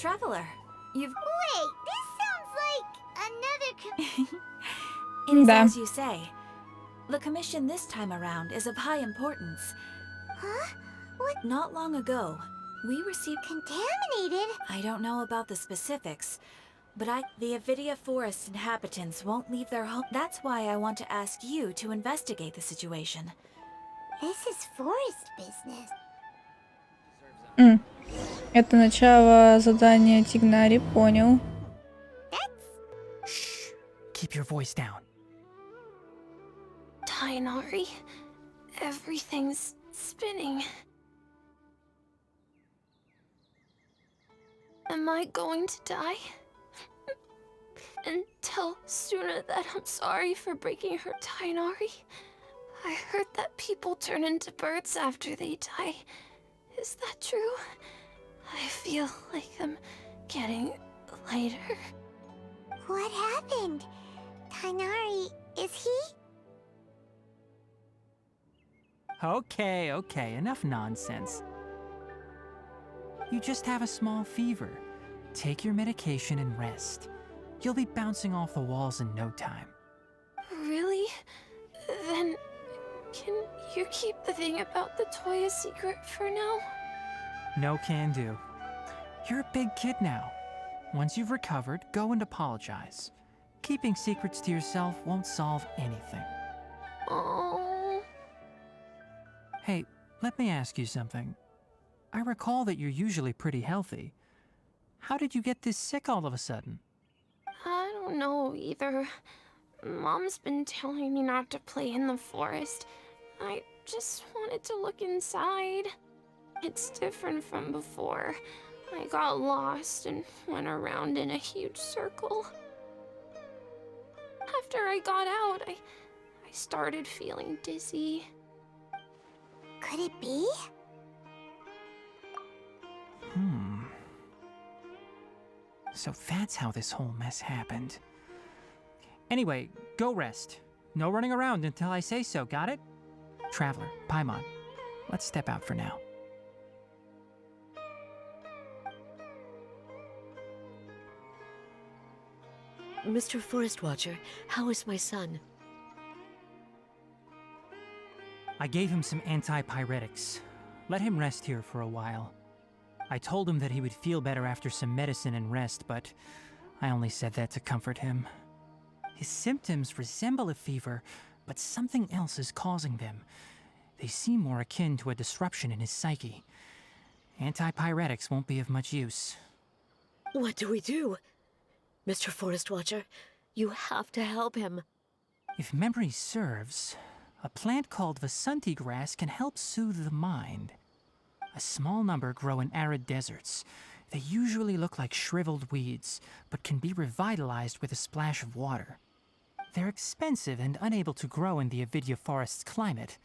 traveler. You've... Wait, this sounds like another It is Да. as you say. The commission this time around is of high importance. Huh? What? Not long ago, we received... Contaminated? I don't know about the specifics, but the Avidia Forest inhabitants won't leave their home. That's why I want to ask you to investigate the situation. This is forest business. Это начало задания Тигнари, понял. Shh. Keep your voice down. Tynari, everything's spinning. Am I going to die? And tell Suna that I'm sorry for breaking her Tynari. I heard that people turn into birds after they die. Is that true? I feel like I'm getting lighter. What happened? Tynari, is he? Okay, enough nonsense. You just have a small fever. Take your medication and rest. You'll be bouncing off the walls in no time. Really? Then, can you keep the thing about the toy a secret for now? No can do. You're a big kid now. Once you've recovered, go and apologize. Keeping secrets to yourself won't solve anything. Oh. Hey, let me ask you something. I recall that you're usually pretty healthy. How did you get this sick all of a sudden? I don't know either. Mom's been telling me not to play in the forest. I just wanted to look inside. It's different from before. I got lost and went around in a huge circle. After I got out, I started feeling dizzy. Could it be? So that's how this whole mess happened. Anyway, go rest. No running around until I say so, got it? Traveler, Paimon, let's step out for now. Mr. Forest Watcher, how is my son? I gave him some antipyretics. Let him rest here for a while. I told him that he would feel better after some medicine and rest, but I only said that to comfort him. His symptoms resemble a fever, but something else is causing them. They seem more akin to a disruption in his psyche. Antipyretics won't be of much use. What do we do? Mr. Forest Watcher, you have to help him. If memory serves, a plant called Vasanti grass can help soothe the mind. A small number grow in arid deserts. They usually look like shriveled weeds, but can be revitalized with a splash of water. They're expensive and unable to grow in the Avidia Forest's climate,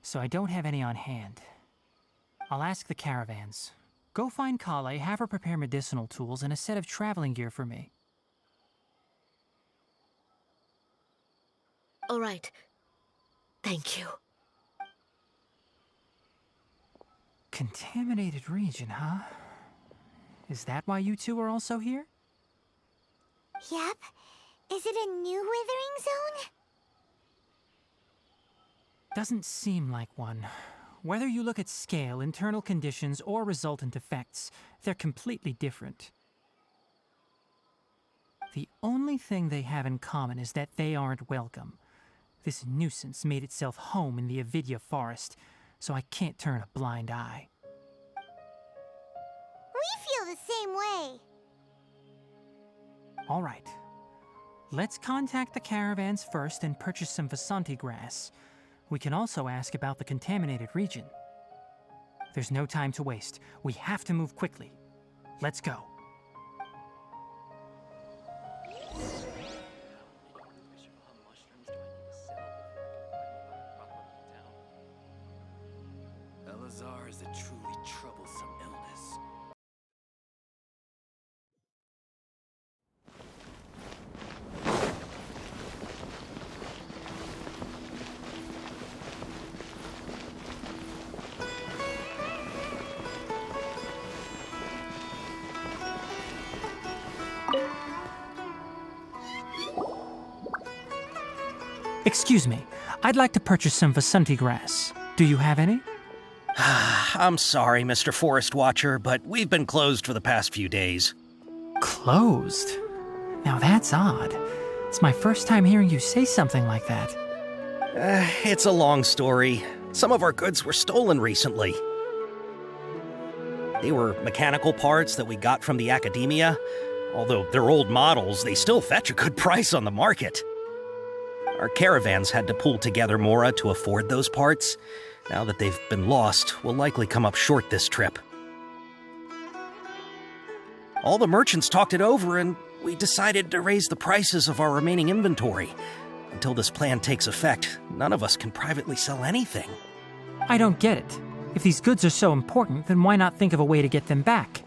so I don't have any on hand. I'll ask the caravans. Go find Kale, have her prepare medicinal tools and a set of traveling gear for me. All right. Thank you. Contaminated region, huh? Is that why you two are also here? Yep. Is it a new withering zone? Doesn't seem like one. Whether you look at scale, internal conditions, or resultant effects, they're completely different. The only thing they have in common is that they aren't welcome. This nuisance made itself home in the Avidia Forest, so I can't turn a blind eye. We feel the same way. All right. Let's contact the caravans first and purchase some Vasanti grass. We can also ask about the contaminated region. There's no time to waste. We have to move quickly. Let's go. Elazar is a truly troublesome illness. Excuse me. I'd like to purchase some Vasanti grass. Do you have any? I'm sorry, Mr. Forest Watcher, but we've been closed for the past few days. Closed? Now that's odd. It's my first time hearing you say something like that. It's a long story. Some of our goods were stolen recently. They were mechanical parts that we got from the academia. Although they're old models, they still fetch a good price on the market. Our caravans had to pool together more to afford those parts. Now that they've been lost, we'll likely come up short this trip. All the merchants talked it over, and we decided to raise the prices of our remaining inventory. Until this plan takes effect, none of us can privately sell anything. I don't get it. If these goods are so important, then why not think of a way to get them back?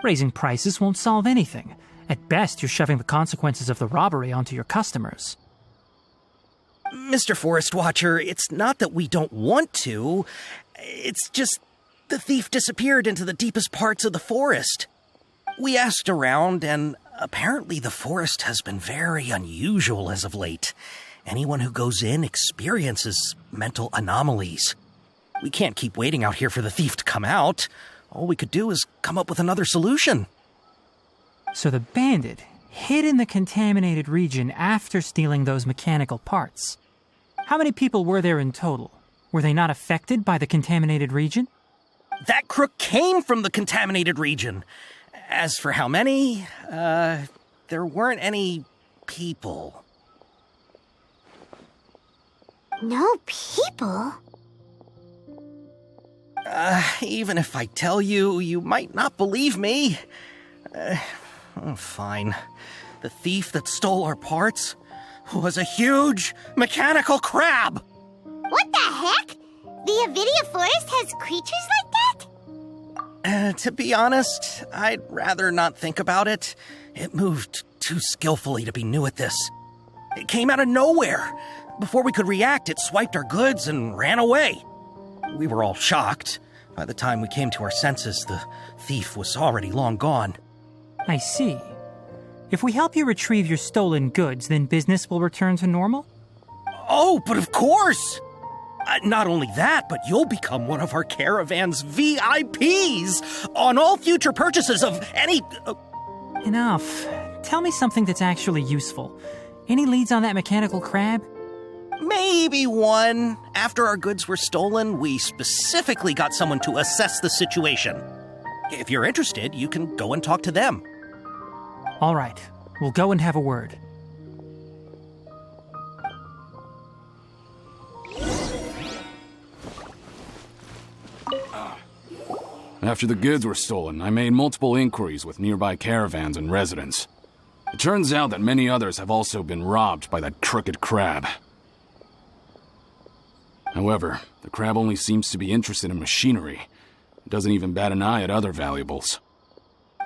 Raising prices won't solve anything. At best, you're shoving the consequences of the robbery onto your customers. Mr. Forest Watcher, it's not that we don't want to. It's just the thief disappeared into the deepest parts of the forest. We asked around, and apparently the forest has been very unusual as of late. Anyone who goes in experiences mental anomalies. We can't keep waiting out here for the thief to come out. All we could do is come up with another solution. So the bandit hid in the contaminated region after stealing those mechanical parts. How many people were there in total? Were they not affected by the contaminated region? That crook came from the contaminated region. As for how many, there weren't any people. No people? Even if I tell you, you might not believe me. Fine. The thief that stole our parts was a huge mechanical crab. What the heck? The Avidia Forest has creatures like that? To be honest, I'd rather not think about it. It moved too skillfully to be new at this. It came out of nowhere. Before we could react, it swiped our goods and ran away. We were all shocked. By the time we came to our senses, the thief was already long gone. I see. If we help you retrieve your stolen goods, then business will return to normal? Oh, but of course! Not only that, but you'll become one of our caravan's VIPs on all future purchases of any... Enough. Tell me something that's actually useful. Any leads on that mechanical crab? Maybe one. After our goods were stolen, we specifically got someone to assess the situation. If you're interested, you can go and talk to them. All right. We'll go and have a word. After the goods were stolen, I made multiple inquiries with nearby caravans and residents. It turns out that many others have also been robbed by that crooked crab. However, the crab only seems to be interested in machinery. It doesn't even bat an eye at other valuables.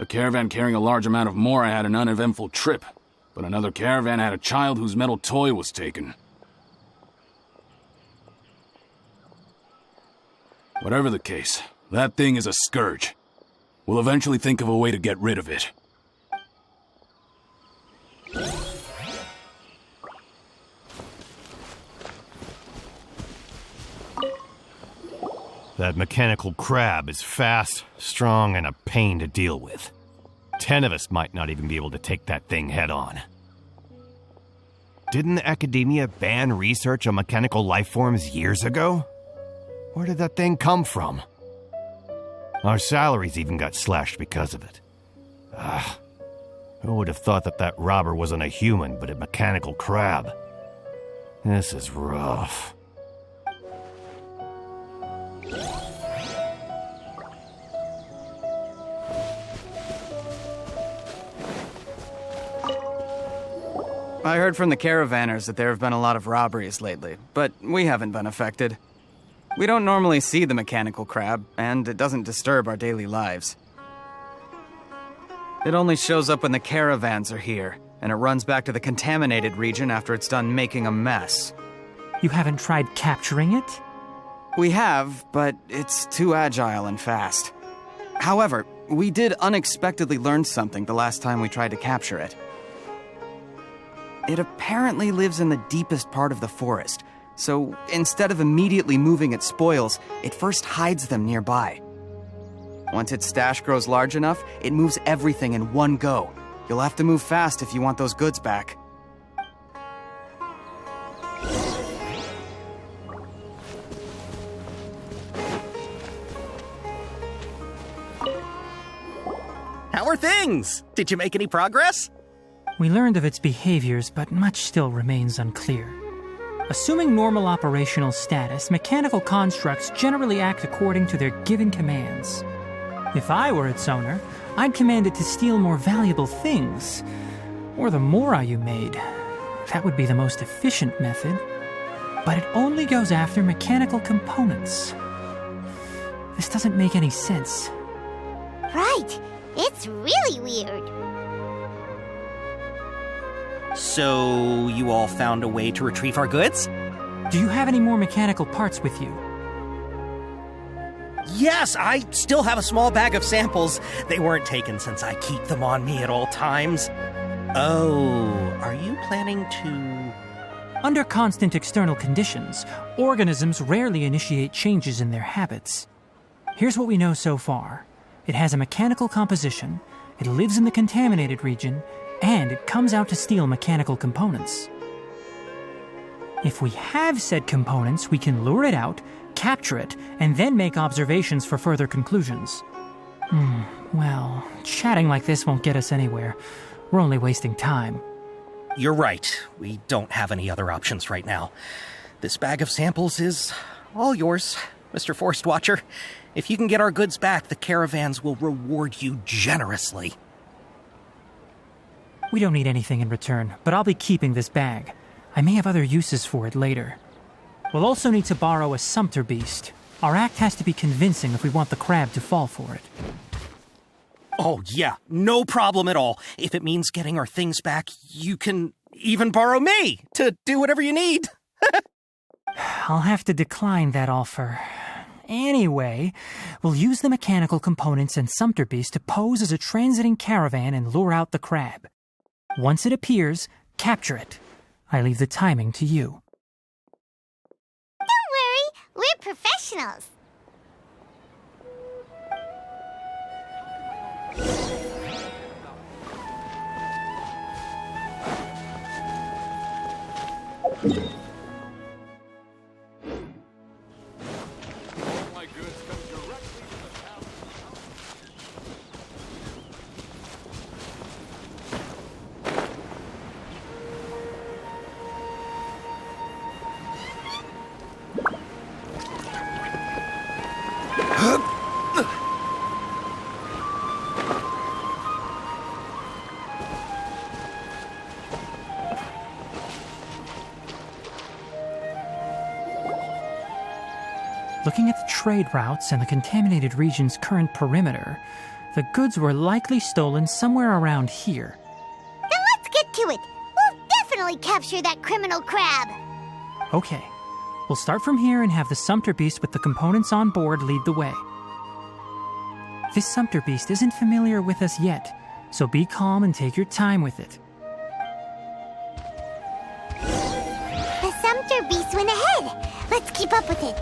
A caravan carrying a large amount of mora had an uneventful trip, but another caravan had a child whose metal toy was taken. Whatever the case, that thing is a scourge. We'll eventually think of a way to get rid of it. That mechanical crab is fast, strong, and a pain to deal with. 10 of us might not even be able to take that thing head on. Didn't the academia ban research on mechanical life forms years ago? Where did that thing come from? Our salaries even got slashed because of it. Who would have thought that that robber wasn't a human, but a mechanical crab? This is rough. I heard from the caravanners that there have been a lot of robberies lately, but we haven't been affected. We don't normally see the mechanical crab, and it doesn't disturb our daily lives. It only shows up when the caravans are here, and it runs back to the contaminated region after it's done making a mess. You haven't tried capturing it? We have, but it's too agile and fast. However, we did unexpectedly learn something the last time we tried to capture it. It apparently lives in the deepest part of the forest, so instead of immediately moving its spoils, it first hides them nearby. Once its stash grows large enough, it moves everything in one go. You'll have to move fast if you want those goods back. How are things? Did you make any progress? We learned of its behaviors, but much still remains unclear. Assuming normal operational status, mechanical constructs generally act according to their given commands. If I were its owner, I'd command it to steal more valuable things. Or the mora you made. That would be the most efficient method. But it only goes after mechanical components. This doesn't make any sense. Right. It's really weird. So, you all found a way to retrieve our goods? Do you have any more mechanical parts with you? Yes, I still have a small bag of samples. They weren't taken since I keep them on me at all times. Oh, are you planning to... Under constant external conditions, organisms rarely initiate changes in their habits. Here's what we know so far. It has a mechanical composition, it lives in the contaminated region, and it comes out to steal mechanical components. If we have said components, we can lure it out, capture it, and then make observations for further conclusions. Well, chatting like this won't get us anywhere. We're only wasting time. You're right. We don't have any other options right now. This bag of samples is all yours, Mr. Forest Watcher. If you can get our goods back, the caravans will reward you generously. We don't need anything in return, but I'll be keeping this bag. I may have other uses for it later. We'll also need to borrow a sumpter beast. Our act has to be convincing if we want the crab to fall for it. Oh, yeah, no problem at all. If it means getting our things back, you can even borrow me to do whatever you need. I'll have to decline that offer. Anyway, we'll use the mechanical components and sumpter beast to pose as a transiting caravan and lure out the crab. Once it appears, capture it. I leave the timing to you. Don't worry, we're professionals. My goods come directly from the town. Looking at the trade routes and the contaminated region's current perimeter, the goods were likely stolen somewhere around here. Then let's get to it. We'll definitely capture that criminal crab. Okay, we'll start from here and have the sumpter beast with the components on board lead the way. This sumpter beast isn't familiar with us yet, so be calm and take your time with it. The sumpter beast went ahead. Let's keep up with it.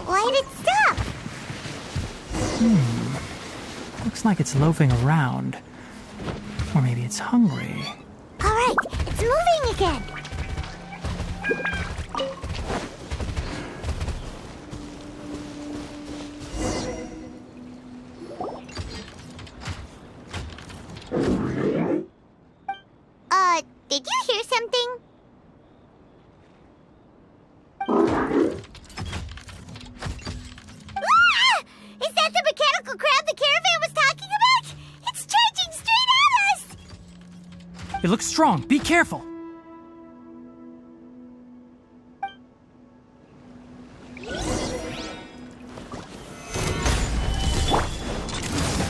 Why did it stop? Looks like it's loafing around. Or maybe it's hungry. All right, it's moving again. Did you hear something? Is that the mechanical crab the caravan was talking about? It's charging straight at us! It looks strong. Be careful.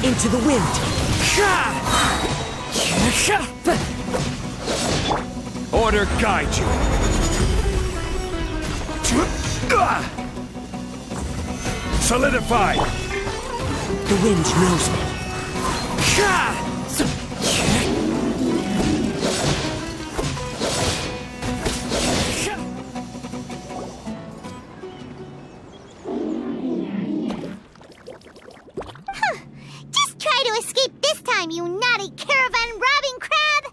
Into the wind. Order guide you. Solidify! The wind knows me. Just try to escape this time, you naughty caravan-robbing crab!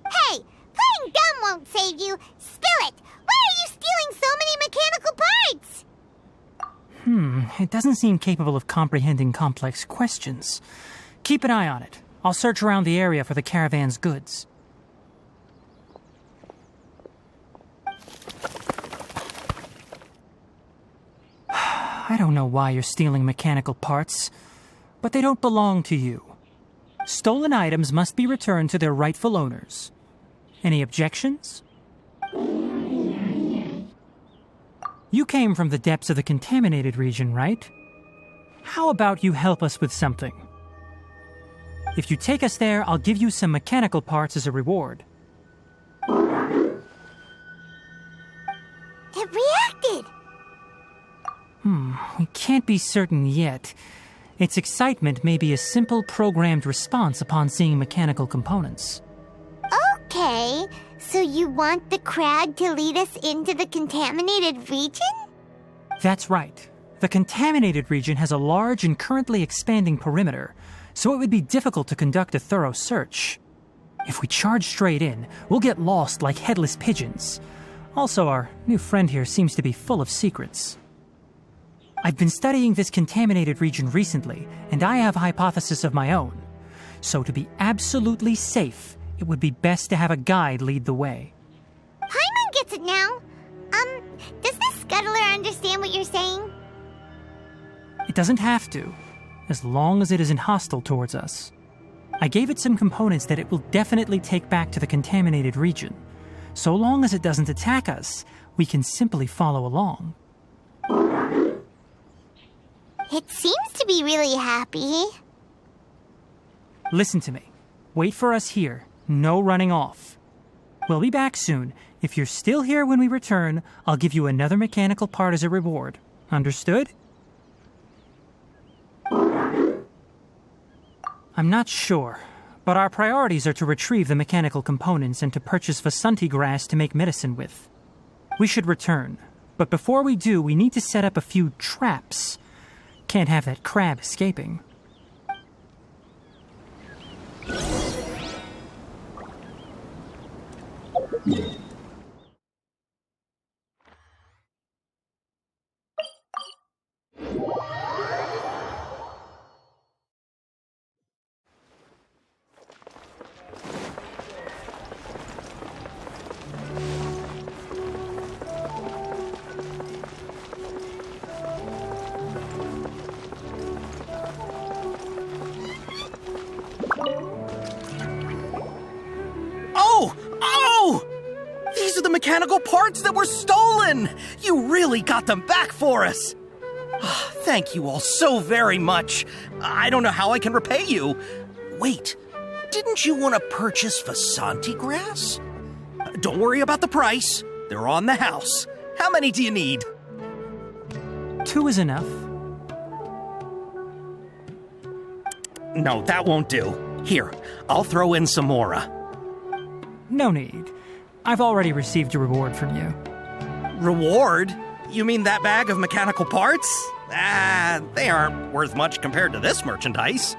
Hey, playing dumb won't save you. Spill it! Why are you stealing so many mechanical parts? It doesn't seem capable of comprehending complex questions. Keep an eye on it. I'll search around the area for the caravan's goods. I don't know why you're stealing mechanical parts, but they don't belong to you. Stolen items must be returned to their rightful owners. Any objections? You came from the depths of the contaminated region, right? How about you help us with something? If you take us there, I'll give you some mechanical parts as a reward. It reacted! We can't be certain yet. Its excitement may be a simple programmed response upon seeing mechanical components. Okay, so you want the crab to lead us into the contaminated region? That's right. The contaminated region has a large and currently expanding perimeter, so it would be difficult to conduct a thorough search. If we charge straight in, we'll get lost like headless pigeons. Also, our new friend here seems to be full of secrets. I've been studying this contaminated region recently, and I have a hypothesis of my own. So to be absolutely safe, it would be best to have a guide lead the way. Paimon gets it now. Does this scuttler understand what you're saying? It doesn't have to, as long as it isn't hostile towards us. I gave it some components that it will definitely take back to the contaminated region. So long as it doesn't attack us, we can simply follow along. It seems to be really happy. Listen to me. Wait for us here. No running off. We'll be back soon. If you're still here when we return, I'll give you another mechanical part as a reward. Understood? I'm not sure, but our priorities are to retrieve the mechanical components and to purchase Vasanti grass to make medicine with. We should return, but before we do, we need to set up a few traps. Can't have that crab escaping. These are the mechanical parts that were stolen! You really got them back for us! Thank you all so very much. I don't know how I can repay you. Wait, didn't you want to purchase Vasanti grass? Don't worry about the price. They're on the house. How many do you need? 2 is enough. No, that won't do. Here, I'll throw in some more. No need. I've already received a reward from you. Reward? You mean that bag of mechanical parts? They aren't worth much compared to this merchandise.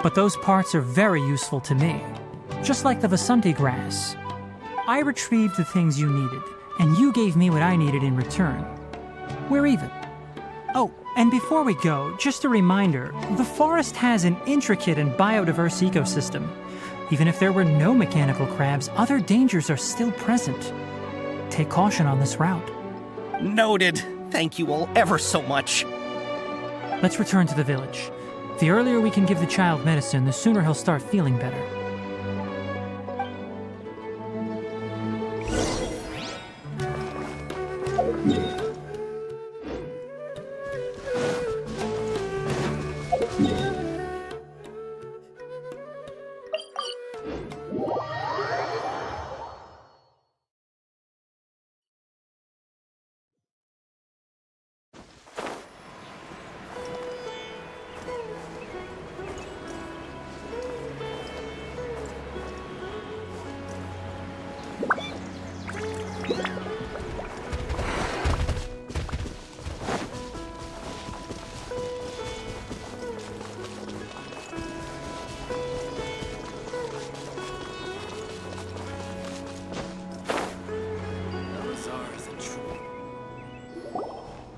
But those parts are very useful to me. Just like the Vasanti grass. I retrieved the things you needed, and you gave me what I needed in return. We're even. Oh, and before we go, just a reminder, the forest has an intricate and biodiverse ecosystem. Even if there were no mechanical crabs, other dangers are still present. Take caution on this route. Noted. Thank you all ever so much. Let's return to the village. The earlier we can give the child medicine, the sooner he'll start feeling better.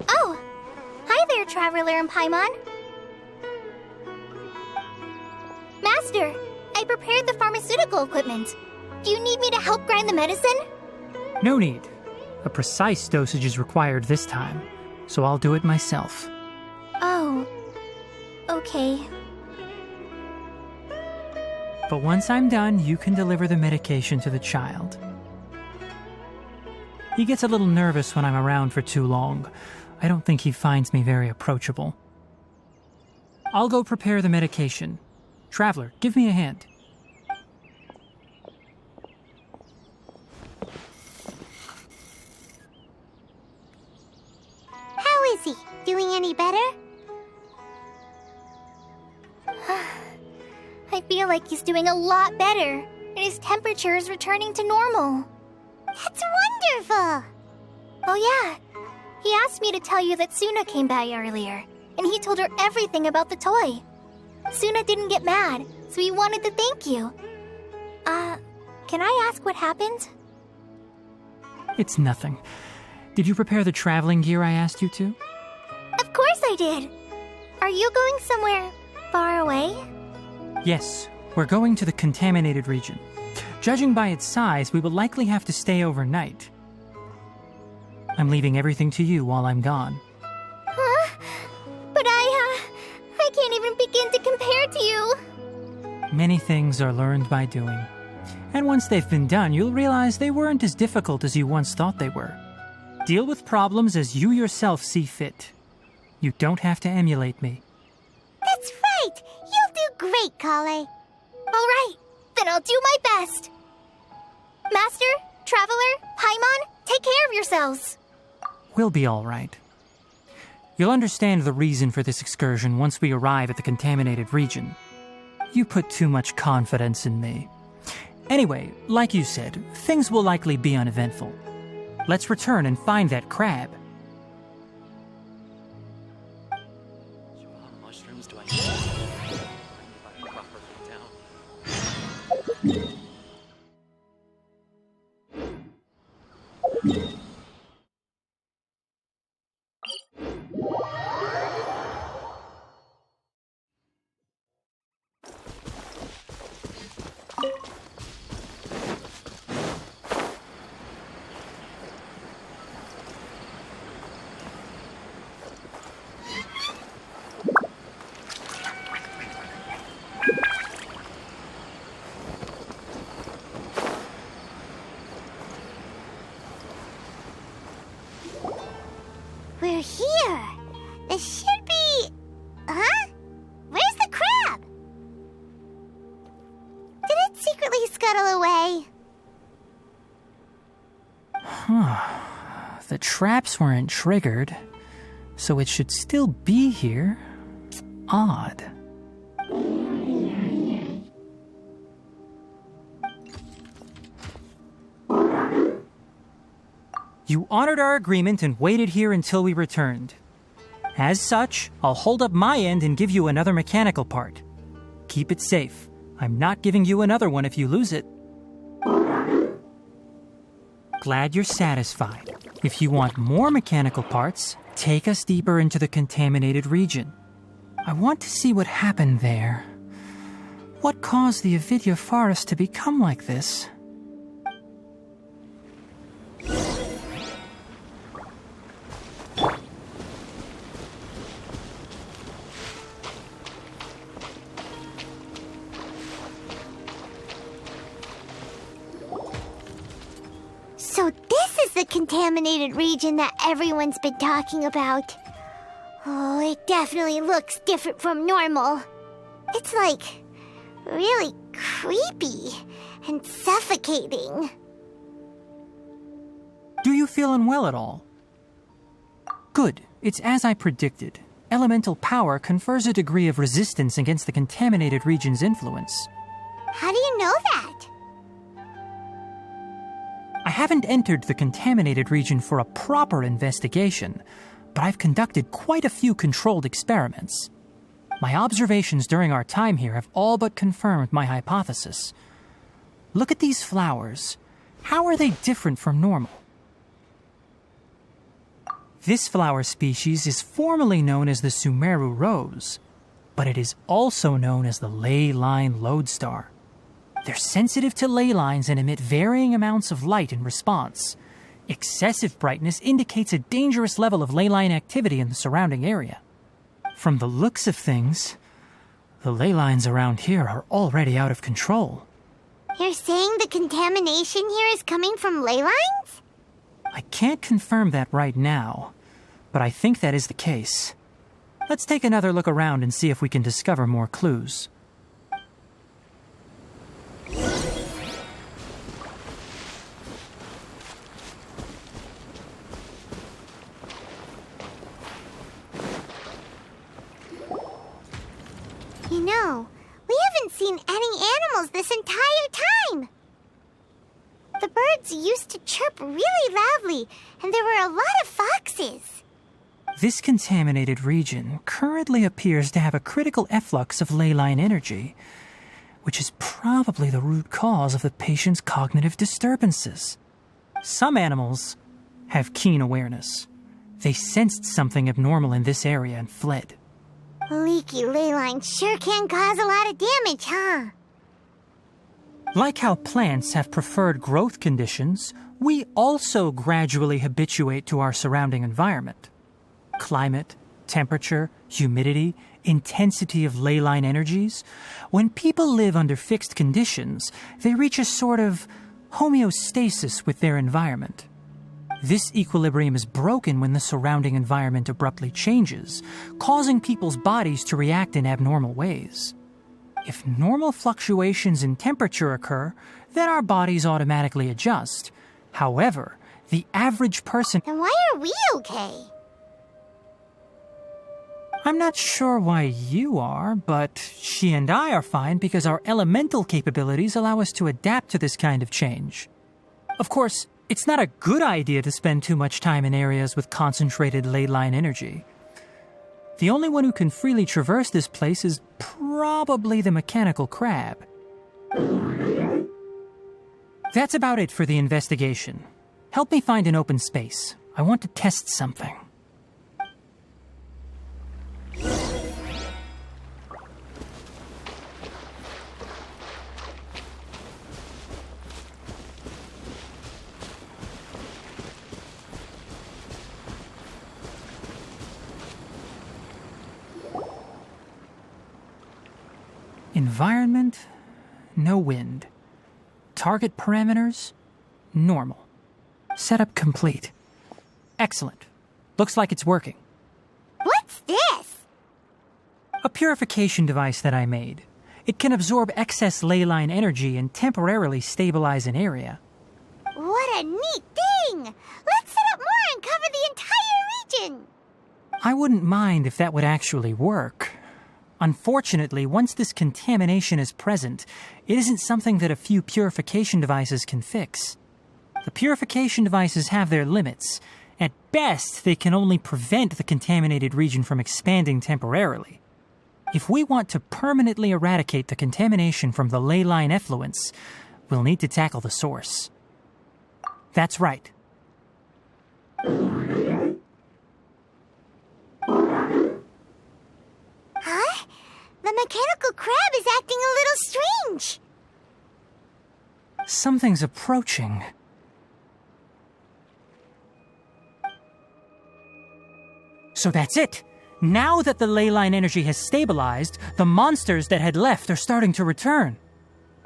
Oh! Hi there, Traveler and Paimon. Master, I prepared the pharmaceutical equipment. Do you need me to help grind the medicine? No need. A precise dosage is required this time, so I'll do it myself. Oh. Okay. But once I'm done, you can deliver the medication to the child. He gets a little nervous when I'm around for too long. I don't think he finds me very approachable. I'll go prepare the medication. Traveler, give me a hand. How is he? Doing any better? I feel like he's doing a lot better, and his temperature is returning to normal. That's wonderful! Oh yeah, he asked me to tell you that Suna came by earlier, and he told her everything about the toy. Suna didn't get mad, so he wanted to thank you. Can I ask what happened? It's nothing. Did you prepare the traveling gear I asked you to? Of course I did! Are you going somewhere far away? Yes, we're going to the contaminated region. Judging by its size, we will likely have to stay overnight. I'm leaving everything to you while I'm gone. Huh? But I can't even begin to compare to you. Many things are learned by doing. And once they've been done, you'll realize they weren't as difficult as you once thought they were. Deal with problems as you yourself see fit. You don't have to emulate me. That's right! You'll do great, Kale. All right, then I'll do my best. Master, Traveler, Paimon, take care of yourselves. We'll be all right. You'll understand the reason for this excursion once we arrive at the contaminated region. You put too much confidence in me. Anyway, like you said, things will likely be uneventful. Let's return and find that crab. What mushrooms do I need? We're here. This should be... Huh? Where's the crab? Did it secretly scuttle away? The traps weren't triggered, so it should still be here. Odd. You honored our agreement and waited here until we returned. As such, I'll hold up my end and give you another mechanical part. Keep it safe. I'm not giving you another one if you lose it. Glad you're satisfied. If you want more mechanical parts, take us deeper into the contaminated region. I want to see what happened there. What caused the Avidya forest to become like this? So this is the contaminated region that everyone's been talking about. Oh, it definitely looks different from normal. It's like really creepy and suffocating. Do you feel unwell at all? Good. It's as I predicted. Elemental power confers a degree of resistance against the contaminated region's influence. How do you know that? I haven't entered the contaminated region for a proper investigation, but I've conducted quite a few controlled experiments. My observations during our time here have all but confirmed my hypothesis. Look at these flowers. How are they different from normal? This flower species is formally known as the Sumeru rose, but it is also known as the ley line lodestar. They're sensitive to ley lines and emit varying amounts of light in response. Excessive brightness indicates a dangerous level of ley line activity in the surrounding area. From the looks of things, the ley lines around here are already out of control. You're saying the contamination here is coming from ley lines? I can't confirm that right now, but I think that is the case. Let's take another look around and see if we can discover more clues. You know, we haven't seen any animals this entire time. The birds used to chirp really loudly, and there were a lot of foxes. This contaminated region currently appears to have a critical efflux of ley line energy, which is probably the root cause of the patient's cognitive disturbances. Some animals have keen awareness. They sensed something abnormal in this area and fled. Leaky ley lines sure can cause a lot of damage, huh? Like how plants have preferred growth conditions, we also gradually habituate to our surrounding environment. Climate, temperature, humidity, intensity of ley line energies. When people live under fixed conditions, they reach a sort of homeostasis with their environment. This equilibrium is broken when the surrounding environment abruptly changes, causing people's bodies to react in abnormal ways. If normal fluctuations in temperature occur, then our bodies automatically adjust. However, the average person... Then why are we okay? I'm not sure why you are, but she and I are fine because our elemental capabilities allow us to adapt to this kind of change. Of course, it's not a good idea to spend too much time in areas with concentrated ley line energy. The only one who can freely traverse this place is probably the mechanical crab. That's about it for the investigation. Help me find an open space. I want to test something. Environment, no wind. Target parameters, normal. Setup complete. Excellent. Looks like it's working. What's this? A purification device that I made. It can absorb excess ley line energy and temporarily stabilize an area. What a neat thing! Let's set up more and cover the entire region! I wouldn't mind if that would actually work. Unfortunately, once this contamination is present, it isn't something that a few purification devices can fix. The purification devices have their limits. At best, they can only prevent the contaminated region from expanding temporarily. If we want to permanently eradicate the contamination from the ley line effluents, we'll need to tackle the source. That's right. Huh? The mechanical crab is acting a little strange. Something's approaching. So that's it. Now that the ley line energy has stabilized, the monsters that had left are starting to return.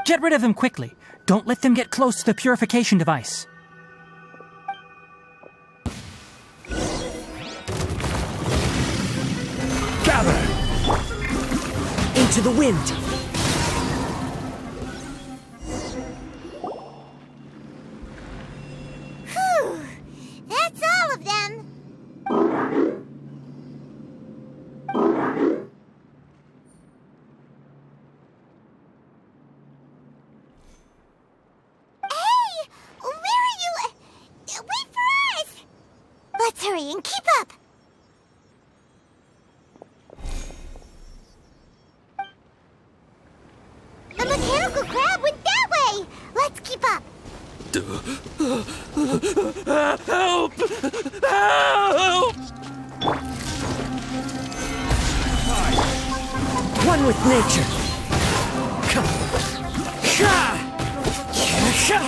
Get rid of them quickly. Don't let them get close to the purification device. Gather! Into the wind! Phew! That's all of them! Hey! Where are you Help! Help! One with nature. Come. Sha! Sha!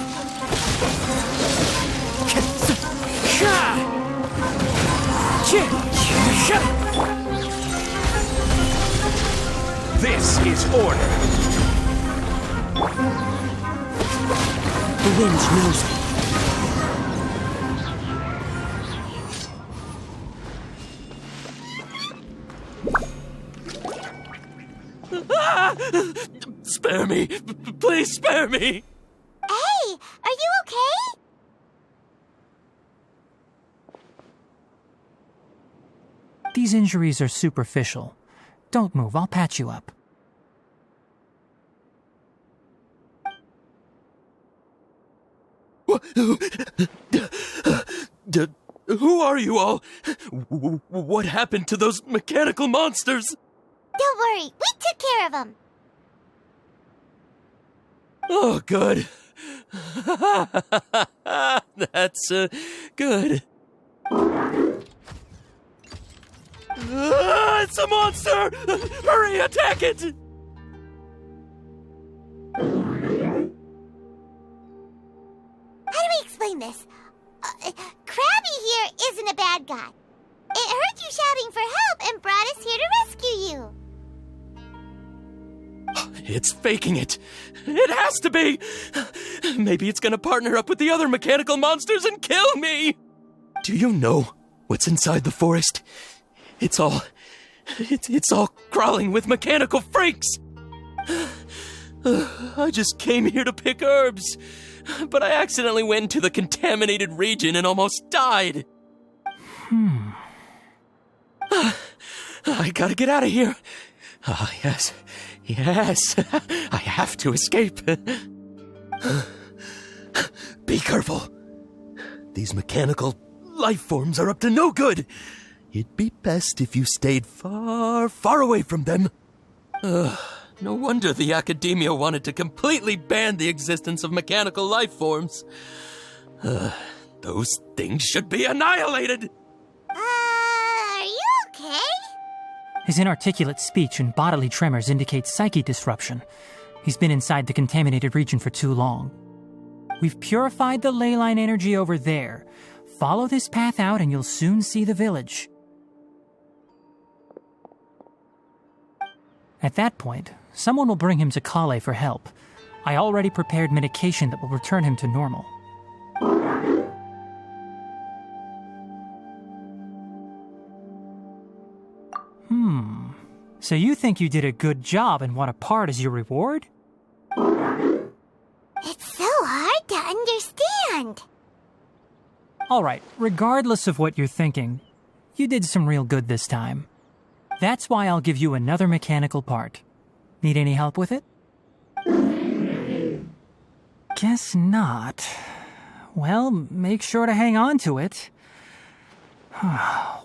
Sha! Sha! This is order. The wind knows me. Spare me! Please spare me! Hey, are you okay? These injuries are superficial. Don't move, I'll patch you up. Who are you all? What happened to those mechanical monsters? Don't worry, we took care of them. Oh, good. That's good. It's a monster! Hurry, attack it! How do we explain this? Krabby here isn't a bad guy. It heard you shouting for help and brought us here to rescue you. It's faking it. It has to be. Maybe it's gonna partner up with the other mechanical monsters and kill me. Do you know what's inside the forest? It's all crawling with mechanical freaks. I just came here to pick herbs, but I accidentally went into the contaminated region and almost died. I gotta get out of here. Ah, yes. Yes, I have to escape. Be careful. These mechanical life forms are up to no good. It'd be best if you stayed far, far away from them. No wonder the academia wanted to completely ban the existence of mechanical life forms. Those things should be annihilated. Are you okay? His inarticulate speech and bodily tremors indicate psyche disruption. He's been inside the contaminated region for too long. We've purified the ley line energy over there. Follow this path out and you'll soon see the village. At that point, someone will bring him to Kale for help. I already prepared medication that will return him to normal. So you think you did a good job and want a part as your reward? It's so hard to understand. Alright, regardless of what you're thinking, you did some real good this time. That's why I'll give you another mechanical part. Need any help with it? Guess not. Well, make sure to hang on to it.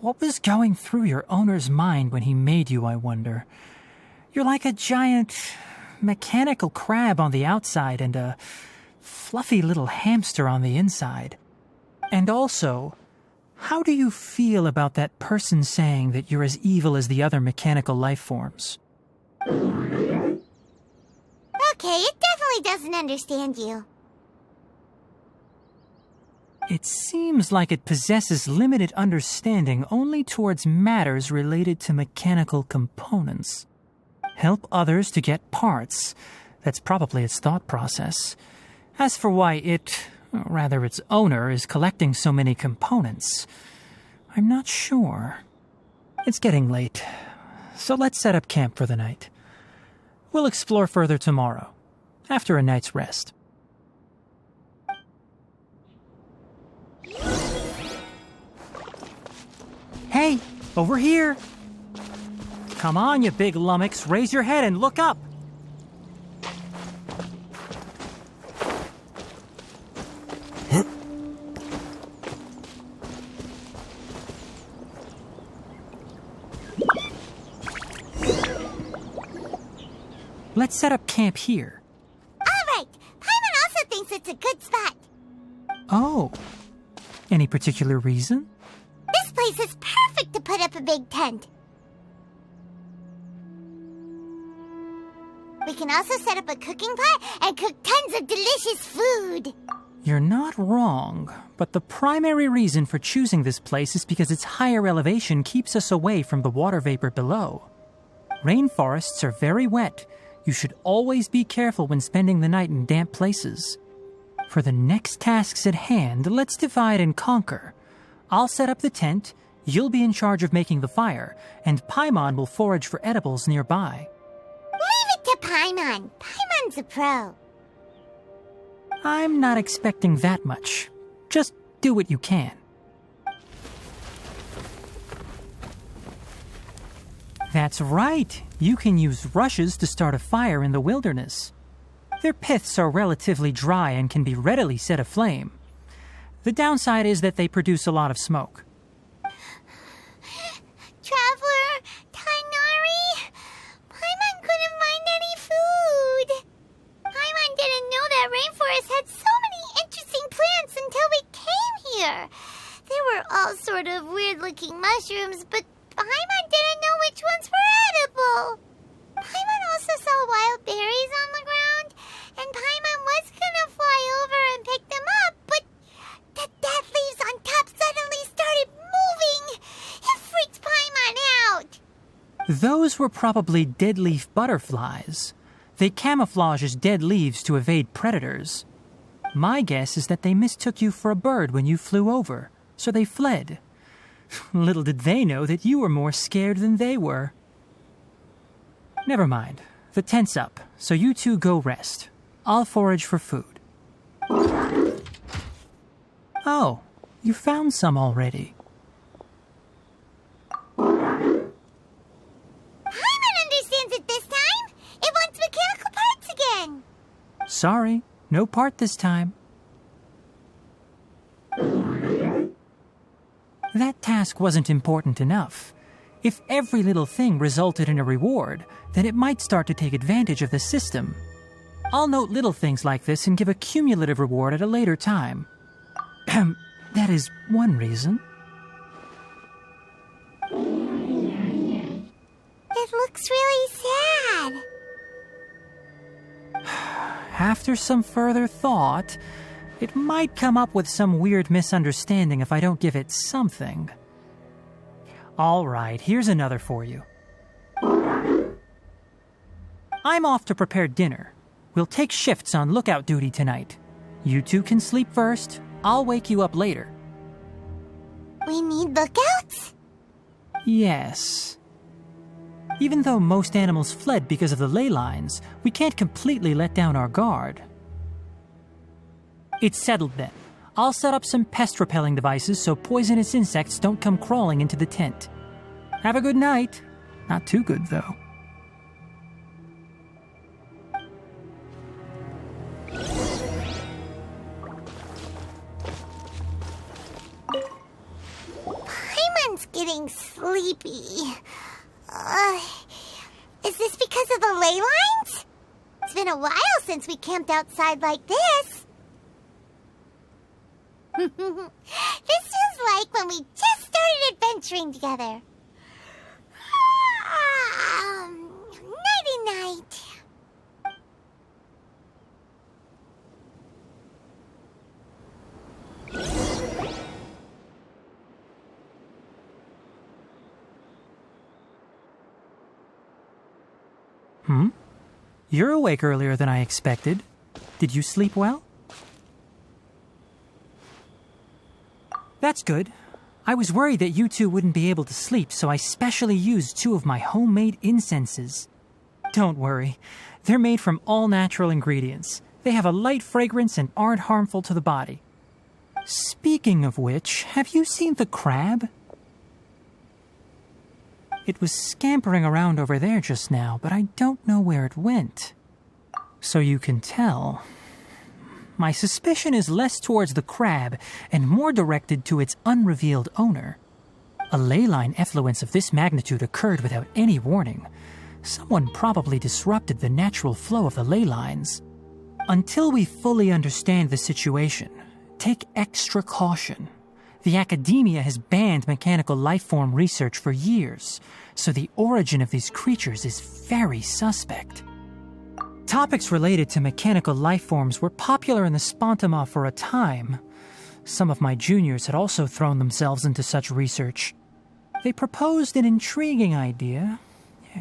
What was going through your owner's mind when he made you, I wonder? You're like a giant mechanical crab on the outside and a fluffy little hamster on the inside. And also, how do you feel about that person saying that you're as evil as the other mechanical life forms? Okay, it definitely doesn't understand you. It seems like it possesses limited understanding only towards matters related to mechanical components. Help others to get parts. That's probably its thought process. As for why it, or rather its owner, is collecting so many components, I'm not sure. It's getting late, so let's set up camp for the night. We'll explore further tomorrow, after a night's rest. Hey, over here! Come on, you big lummox, raise your head and look up! Let's set up camp here. All right, Paimon also thinks it's a good spot. Oh. Any particular reason? This place is perfect to put up a big tent. We can also set up a cooking pot and cook tons of delicious food. You're not wrong, but the primary reason for choosing this place is because its higher elevation keeps us away from the water vapor below. Rainforests are very wet. You should always be careful when spending the night in damp places. For the next tasks at hand, let's divide and conquer. I'll set up the tent, you'll be in charge of making the fire, and Paimon will forage for edibles nearby. Leave it to Paimon. Paimon's a pro. I'm not expecting that much. Just do what you can. That's right. You can use rushes to start a fire in the wilderness. Their piths are relatively dry and can be readily set aflame. The downside is that they produce a lot of smoke. Traveler, Tighnari, Paimon couldn't find any food. Paimon didn't know that rainforest had so many interesting plants until we came here. They were all sort of weird-looking mushrooms, but Paimon didn't know which ones were edible. Paimon also saw wild berries on the ground, and Paimon was gonna fly over and pick them up, but the dead leaves on top suddenly started moving. It freaked Paimon out. Those were probably dead leaf butterflies. They camouflage as dead leaves to evade predators. My guess is that they mistook you for a bird when you flew over, so they fled. Little did they know that you were more scared than they were. Never mind. The tent's up, so you two go rest. I'll forage for food. Oh, you found some already. Paimon understands it this time. It wants mechanical parts again. Sorry, no part this time. That task wasn't important enough. If every little thing resulted in a reward, then it might start to take advantage of the system. I'll note little things like this and give a cumulative reward at a later time. That is one reason. It looks really sad. After some further thought, it might come up with some weird misunderstanding if I don't give it something. All right, here's another for you. I'm off to prepare dinner. We'll take shifts on lookout duty tonight. You two can sleep first. I'll wake you up later. We need lookouts? Yes. Even though most animals fled because of the ley lines, we can't completely let down our guard. It's settled then. I'll set up some pest-repelling devices so poisonous insects don't come crawling into the tent. Have a good night. Not too good, though. Paimon's getting sleepy. Is this because of the ley lines? It's been a while since we camped outside like this. This feels like when we just started adventuring together. Nighty-night. You're awake earlier than I expected. Did you sleep well? That's good. I was worried that you two wouldn't be able to sleep, so I specially used 2 of my homemade incenses. Don't worry. They're made from all natural ingredients. They have a light fragrance and aren't harmful to the body. Speaking of which, have you seen the crab? It was scampering around over there just now, but I don't know where it went. So you can tell. My suspicion is less towards the crab and more directed to its unrevealed owner. A ley line effluence of this magnitude occurred without any warning. Someone probably disrupted the natural flow of the ley lines. Until we fully understand the situation, take extra caution. The academia has banned mechanical lifeform research for years, so the origin of these creatures is very suspect. Topics related to mechanical lifeforms were popular in the Spontama for a time. Some of my juniors had also thrown themselves into such research. They proposed an intriguing idea.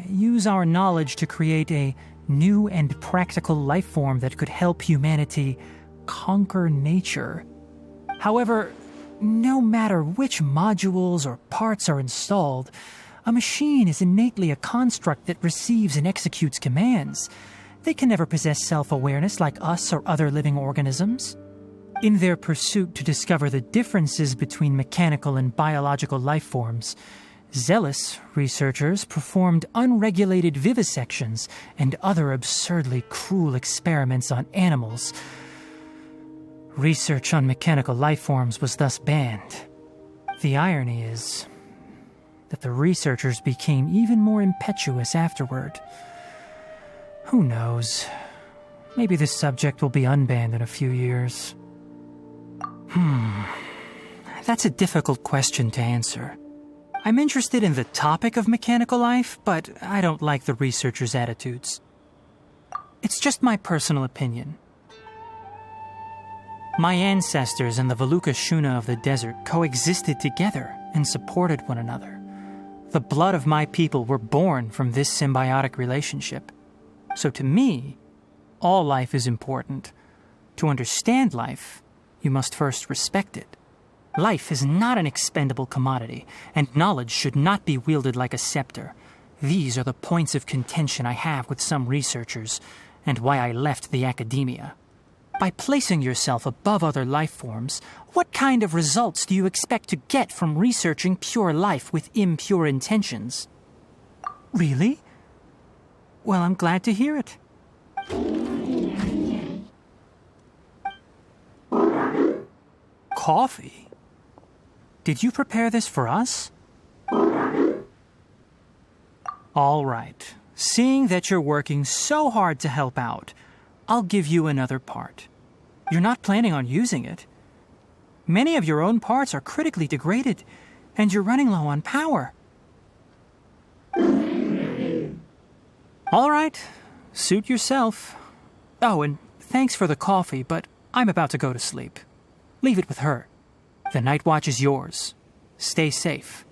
Use our knowledge to create a new and practical lifeform that could help humanity conquer nature. However, no matter which modules or parts are installed, a machine is innately a construct that receives and executes commands. They can never possess self-awareness like us or other living organisms. In their pursuit to discover the differences between mechanical and biological lifeforms, zealous researchers performed unregulated vivisections and other absurdly cruel experiments on animals. Research on mechanical lifeforms was thus banned. The irony is that the researchers became even more impetuous afterward. Who knows? Maybe this subject will be unbanned in a few years. That's a difficult question to answer. I'm interested in the topic of mechanical life, but I don't like the researchers' attitudes. It's just my personal opinion. My ancestors and the Valuka Shuna of the desert coexisted together and supported one another. The blood of my people were born from this symbiotic relationship. So to me, all life is important. To understand life, you must first respect it. Life is not an expendable commodity, and knowledge should not be wielded like a scepter. These are the points of contention I have with some researchers, and why I left the academia. By placing yourself above other life forms, what kind of results do you expect to get from researching pure life with impure intentions? Really? Well, I'm glad to hear it. Coffee? Did you prepare this for us? All right. Seeing that you're working so hard to help out, I'll give you another part. You're not planning on using it. Many of your own parts are critically degraded, and you're running low on power. All right. Suit yourself. Oh, and thanks for the coffee, but I'm about to go to sleep. Leave it with her. The night watch is yours. Stay safe.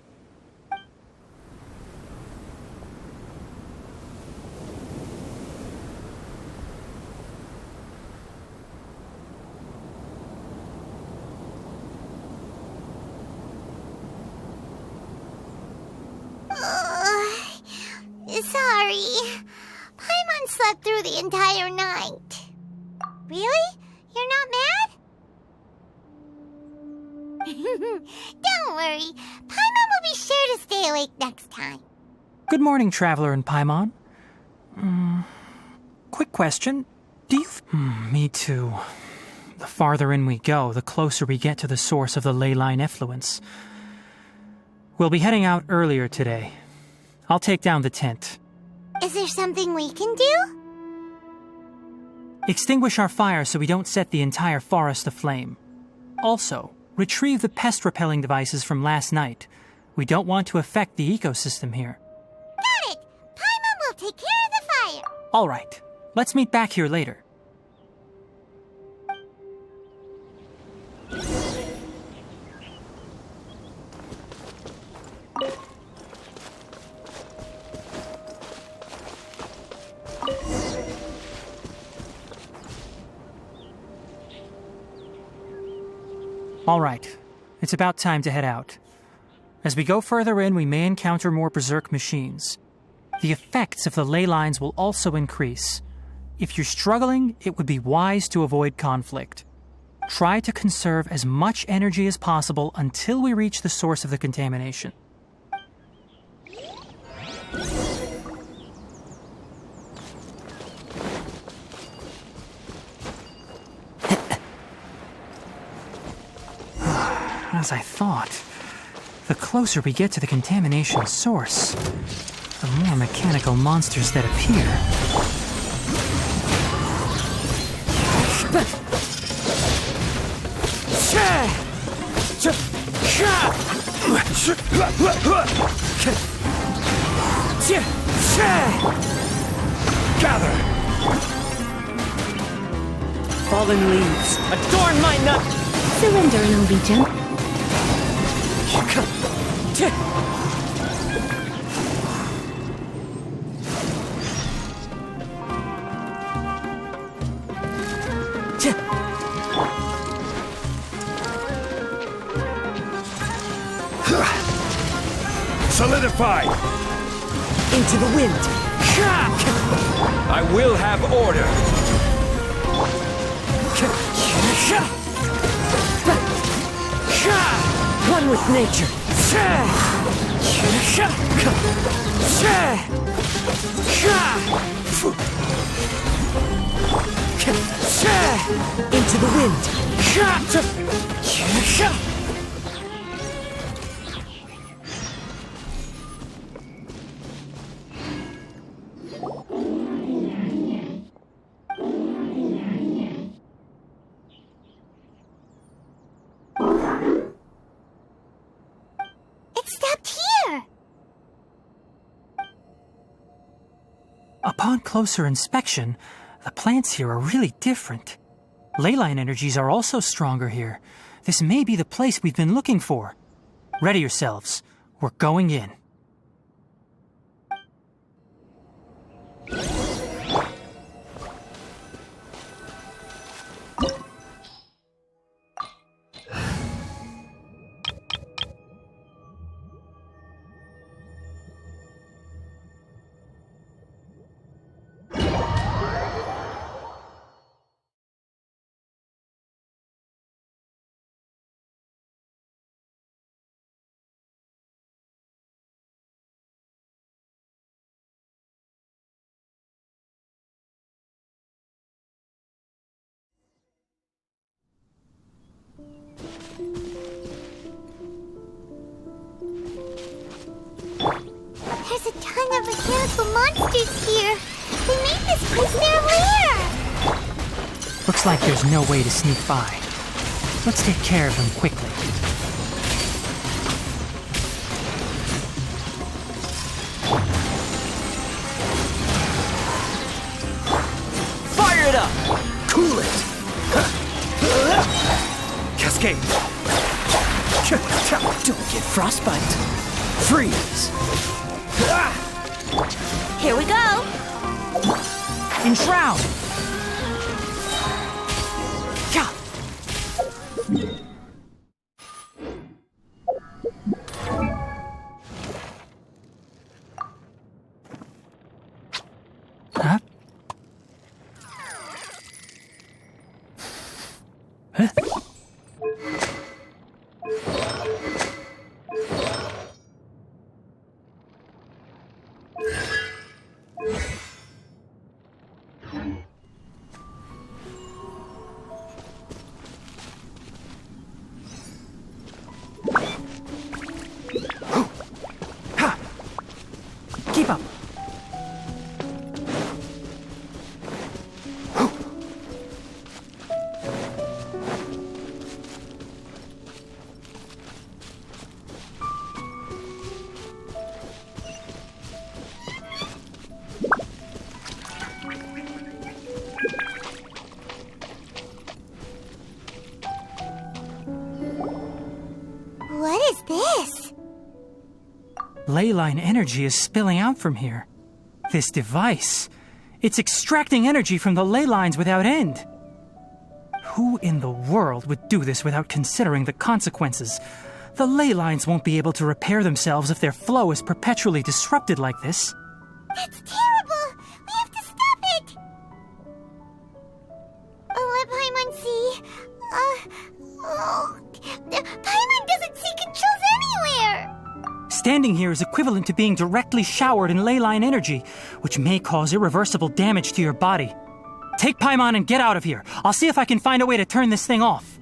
Sorry. Paimon slept through the entire night. Really? You're not mad? Don't worry. Paimon will be sure to stay awake next time. Good morning, Traveler and Paimon. Quick question. Do you... me too. The farther in we go, the closer we get to the source of the ley line effluence. We'll be heading out earlier today. I'll take down the tent. Is there something we can do? Extinguish our fire so we don't set the entire forest aflame. Also, retrieve the pest-repelling devices from last night. We don't want to affect the ecosystem here. Got it! Paimon will take care of the fire. All right. Let's meet back here later. All right. It's about time to head out. As we go further in, we may encounter more berserk machines. The effects of the ley lines will also increase. If you're struggling, it would be wise to avoid conflict. Try to conserve as much energy as possible until we reach the source of the contamination. As I thought, the closer we get to the contamination source, the more mechanical monsters that appear. Gather! Fallen leaves, adorn my nut! Surrender, Norwegian. Solidify! Into the wind. I will have order. One with nature. Into the wind. Upon closer inspection, the plants here are really different. Leyline energies are also stronger here. This may be the place we've been looking for. Ready yourselves. We're going in. There's a ton of mechanical monsters here. They made this place their lair. Looks like there's no way to sneak by. Let's take care of them quickly. Fire it up! Cool it! Cascade! Don't get frostbite. Freeze! Here we go. Enshroud! Huh? Huh? Keep up. What is this? Leyline energy is spilling out from here. This device, it's extracting energy from the ley lines without end. Who in the world would do this without considering the consequences? The ley lines won't be able to repair themselves if their flow is perpetually disrupted like this. That's terrible! We have to stop it! Let Paimon see. Paimon doesn't see controls anywhere! Standing here is equivalent to being directly showered in leyline energy, which may cause irreversible damage to your body. Take Paimon and get out of here. I'll see if I can find a way to turn this thing off.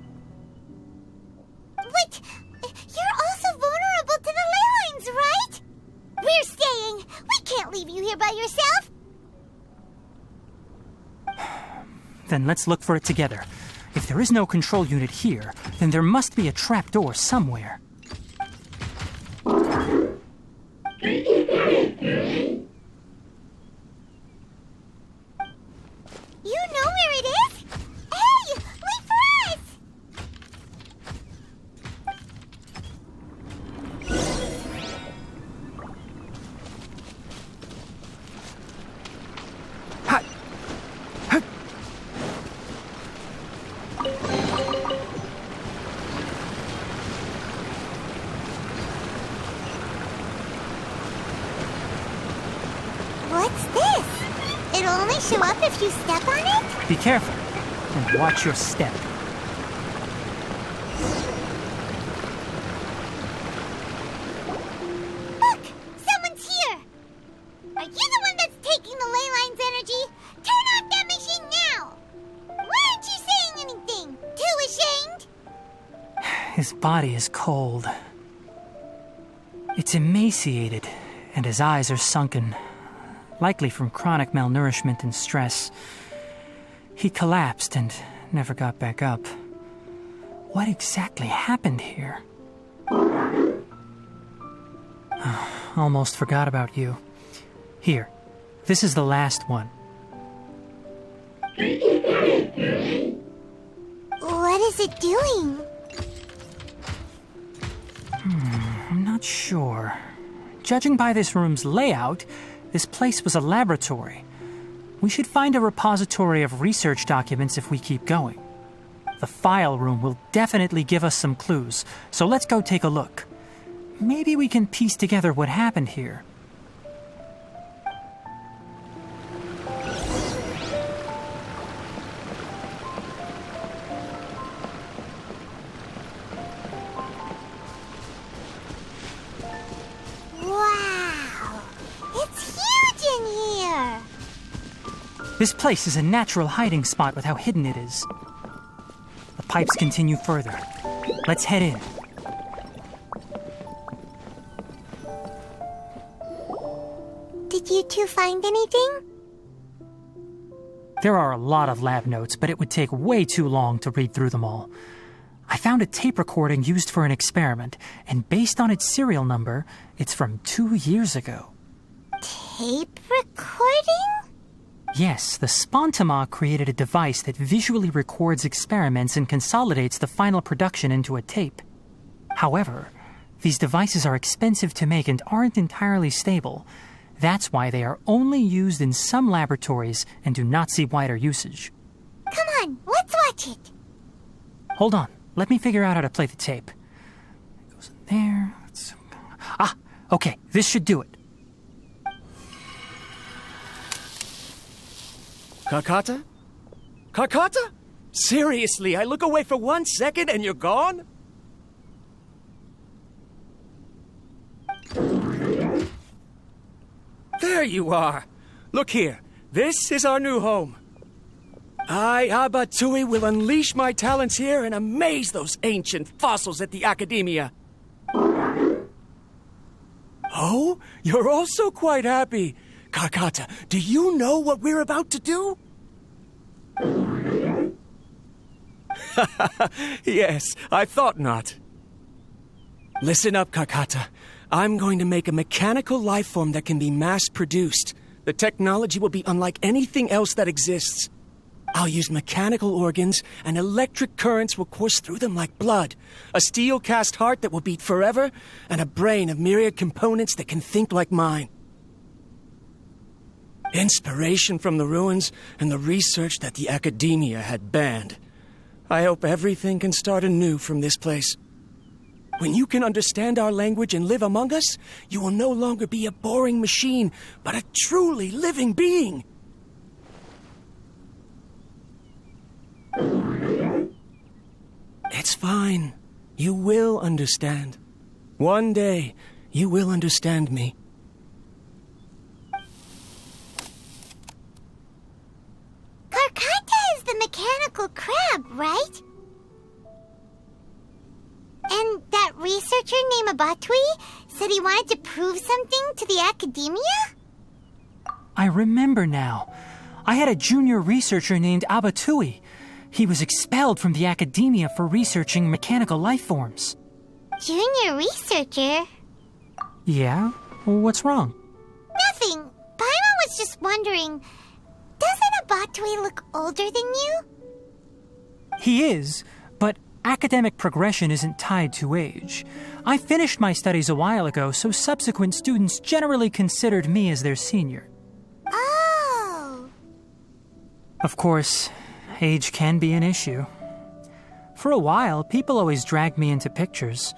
But you're also vulnerable to the ley lines, right? We're staying. We can't leave you here by yourself. Then let's look for it together. If there is no control unit here, then there must be a trapdoor somewhere. You know where it is? Hey, wait for us! What's this? It'll only show up if you step on it? Be careful, and watch your step. Look! Someone's here! Are you the one that's taking the ley line's energy? Turn off that machine now! Why aren't you saying anything? Too ashamed? His body is cold. It's emaciated, and his eyes are sunken, likely from chronic malnourishment and stress. He collapsed and never got back up. What exactly happened here? Almost forgot about you. Here, this is the last one. What is it doing? I'm not sure. Judging by this room's layout, this place was a laboratory. We should find a repository of research documents if we keep going. The file room will definitely give us some clues, so let's go take a look. Maybe we can piece together what happened here. Wow! It's huge in here! This place is a natural hiding spot with how hidden it is. The pipes continue further. Let's head in. Did you two find anything? There are a lot of lab notes, but it would take way too long to read through them all. I found a tape recording used for an experiment, and based on its serial number, it's from 2 years ago. Tape recording? Yes, the Spontama created a device that visually records experiments and consolidates the final production into a tape. However, these devices are expensive to make and aren't entirely stable. That's why they are only used in some laboratories and do not see wider usage. Come on, let's watch it. Hold on, let me figure out how to play the tape. It goes in there. Okay, this should do it. Kakata? Kakata? Seriously, I look away for 1 second and you're gone? There you are. Look here. This is our new home. I, Abatui, will unleash my talents here and amaze those ancient fossils at the Academia. Oh, you're also quite happy. Kakata, do you know what we're about to do? Yes, I thought not. Listen up, Kakata. I'm going to make a mechanical life form that can be mass-produced. The technology will be unlike anything else that exists. I'll use mechanical organs, and electric currents will course through them like blood. A steel-cast heart that will beat forever, and a brain of myriad components that can think like mine. Inspiration from the ruins and the research that the Academia had banned. I hope everything can start anew from this place. When you can understand our language and live among us, you will no longer be a boring machine, but a truly living being. It's fine. You will understand. One day, you will understand me. Karkata is the mechanical crab, right? And that researcher named Abatui said he wanted to prove something to the Academia? I remember now. I had a junior researcher named Abatui. He was expelled from the academia for researching mechanical life forms. Junior researcher? Yeah? What's wrong? Nothing. Paimon was just wondering, doesn't Abatui look older than you? He is, but academic progression isn't tied to age. I finished my studies a while ago, so subsequent students generally considered me as their senior. Oh. Of course, age can be an issue. For a while, people always dragged me into pictures.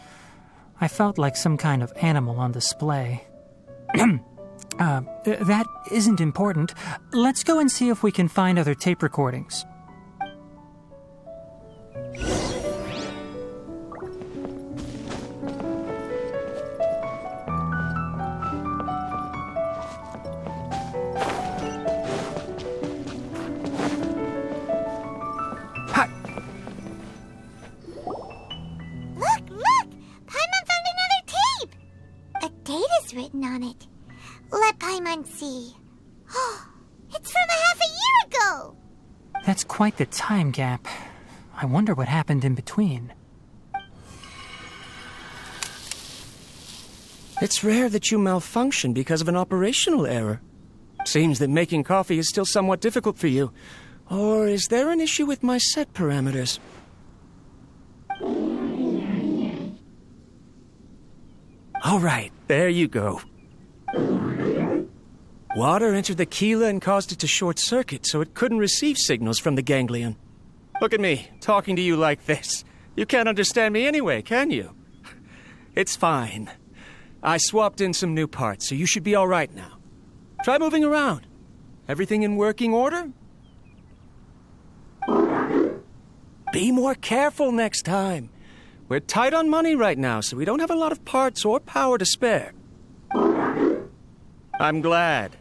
I felt like some kind of animal on display. That isn't important. Let's go and see if we can find other tape recordings. Written on it. Let Paimon see. Oh, it's from half a year ago! That's quite the time gap. I wonder what happened in between. It's rare that you malfunction because of an operational error. Seems that making coffee is still somewhat difficult for you. Or is there an issue with my set parameters? All right, there you go. Water entered the chela and caused it to short-circuit, so it couldn't receive signals from the ganglion. Look at me, talking to you like this. You can't understand me anyway, can you? It's fine. I swapped in some new parts, so you should be all right now. Try moving around. Everything in working order? Be more careful next time. We're tight on money right now, so we don't have a lot of parts or power to spare. I'm glad.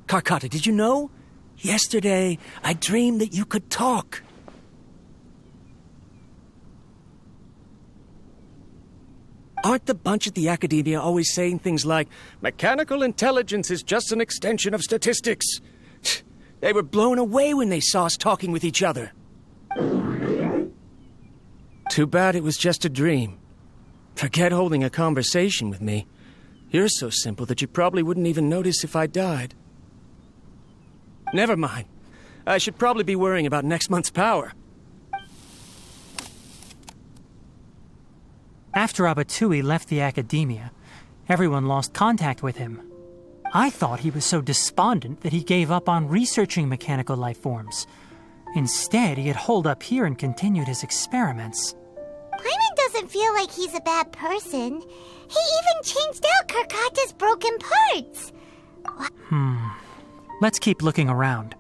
Karkata, did you know? Yesterday, I dreamed that you could talk. Aren't the bunch at the academia always saying things like, mechanical intelligence is just an extension of statistics? They were blown away when they saw us talking with each other. Too bad it was just a dream. Forget holding a conversation with me. You're so simple that you probably wouldn't even notice if I died. Never mind. I should probably be worrying about next month's power. After Abatui left the academia, everyone lost contact with him. I thought he was so despondent that he gave up on researching mechanical life forms. Instead, he had holed up here and continued his experiments. Paimon doesn't feel like he's a bad person. He even changed out Karkata's broken parts. Let's keep looking around.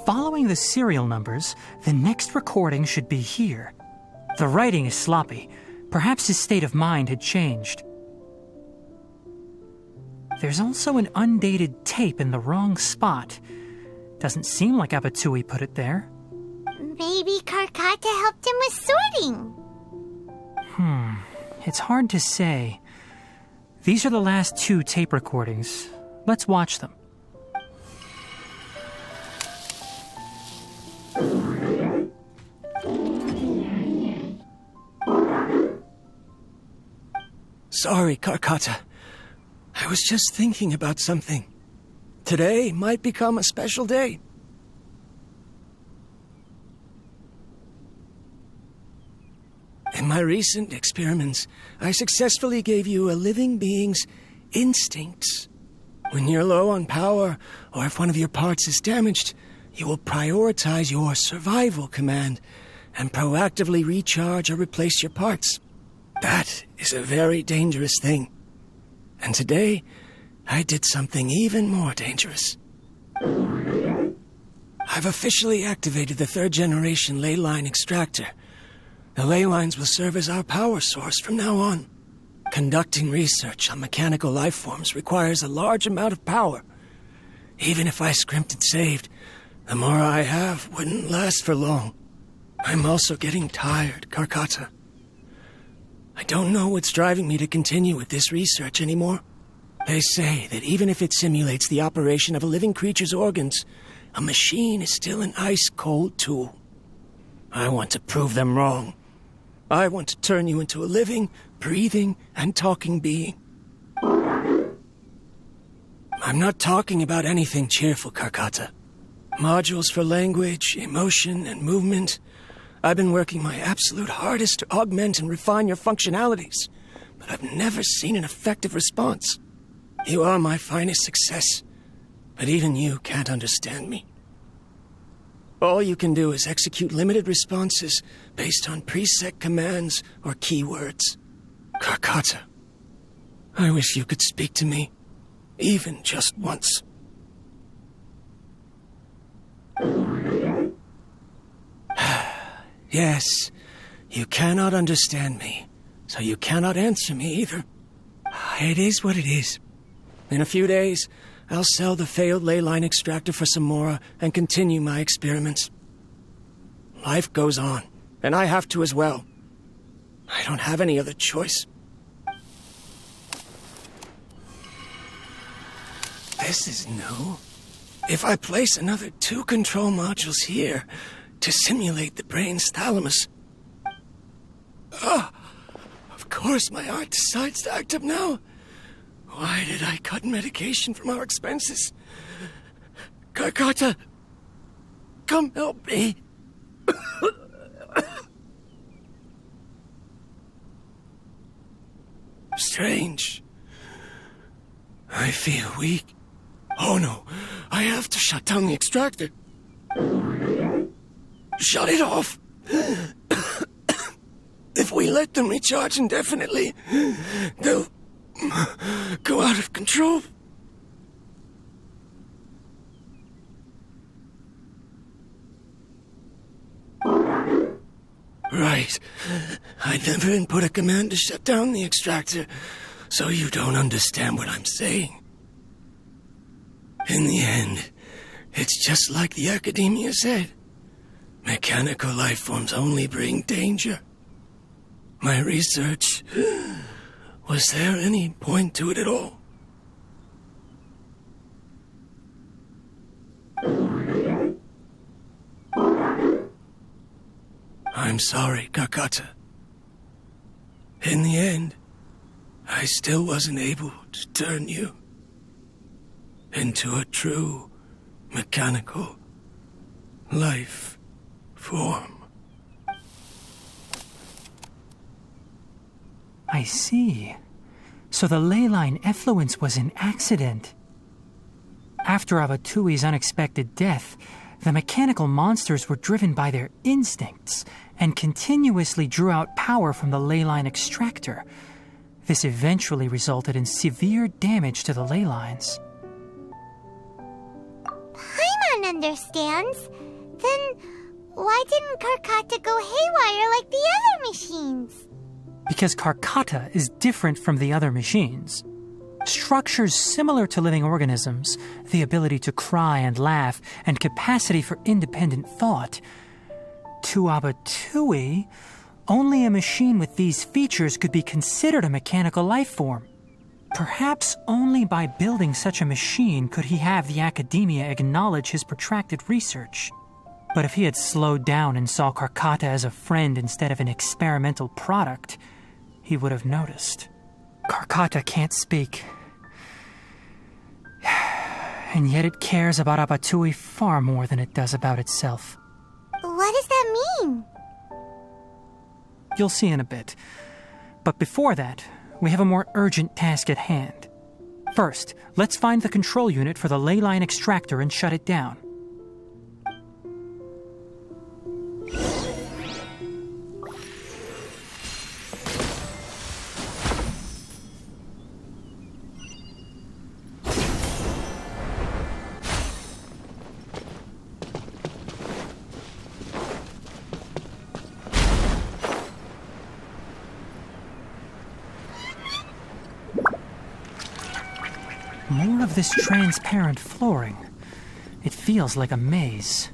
Following the serial numbers, the next recording should be here. The writing is sloppy. Perhaps his state of mind had changed. There's also an undated tape in the wrong spot. Doesn't seem like Abatui put it there. Maybe Karkata helped him with sorting. It's hard to say. These are the last 2 tape recordings. Let's watch them. Sorry, Karkata. I was just thinking about something. Today might become a special day. In my recent experiments, I successfully gave you a living being's instincts. When you're low on power, or if one of your parts is damaged, you will prioritize your survival command and proactively recharge or replace your parts. That is a very dangerous thing. And today, I did something even more dangerous. I've officially activated the 3rd generation ley line extractor. The ley lines will serve as our power source from now on. Conducting research on mechanical life forms requires a large amount of power. Even if I scrimped and saved, the more I have wouldn't last for long. I'm also getting tired, Karkata. I don't know what's driving me to continue with this research anymore. They say that even if it simulates the operation of a living creature's organs, a machine is still an ice-cold tool. I want to prove them wrong. I want to turn you into a living, breathing, and talking being. I'm not talking about anything cheerful, Karkata. Modules for language, emotion, and movement. I've been working my absolute hardest to augment and refine your functionalities, but I've never seen an effective response. You are my finest success, but even you can't understand me. All you can do is execute limited responses based on preset commands or keywords. Karkata, I wish you could speak to me, even just once. Yes, you cannot understand me, so you cannot answer me either. It is what it is. In a few days, I'll sell the failed ley line extractor for some more and continue my experiments. Life goes on, and I have to as well. I don't have any other choice. This is new. If I place another 2 control modules here to simulate the brain's thalamus... of course my heart decides to act up now. Why did I cut medication from our expenses? Karkata, come help me. Strange. I feel weak. Oh no, I have to shut down the extractor. Shut it off. If we let them recharge indefinitely, they'll go out of control. Right. I never input a command to shut down the extractor, so you don't understand what I'm saying. In the end, it's just like the academia said. Mechanical life forms only bring danger. My research... Was there any point to it at all? I'm sorry, Karkata. In the end, I still wasn't able to turn you into a true mechanical life form. I see. So the ley line effluence was an accident. After Abatui's unexpected death, the mechanical monsters were driven by their instincts and continuously drew out power from the ley line extractor. This eventually resulted in severe damage to the ley lines. Paimon understands. Then why didn't Karkata go haywire like the other machines? Because Karkata is different from the other machines. Structures similar to living organisms, the ability to cry and laugh, and capacity for independent thought. To Abatui, only a machine with these features could be considered a mechanical life form. Perhaps only by building such a machine could he have the academia acknowledge his protracted research. But if he had slowed down and saw Karkata as a friend instead of an experimental product, he would have noticed. Karkata can't speak. And yet it cares about Abatui far more than it does about itself. What does that mean? You'll see in a bit. But before that, we have a more urgent task at hand. First, let's find the control unit for the ley line extractor and shut it down. More of this transparent flooring. It feels like a maze.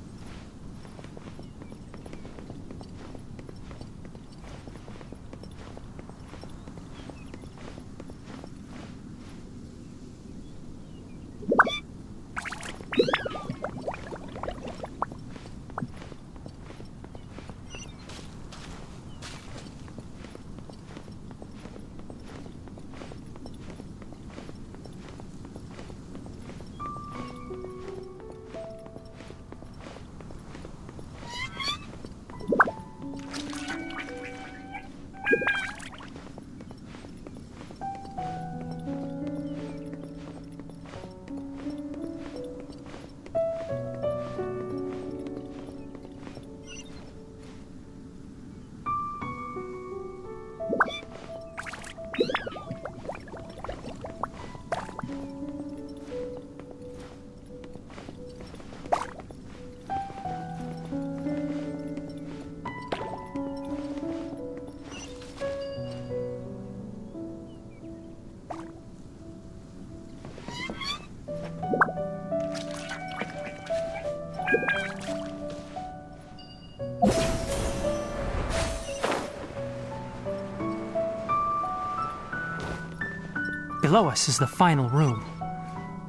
below us is the final room.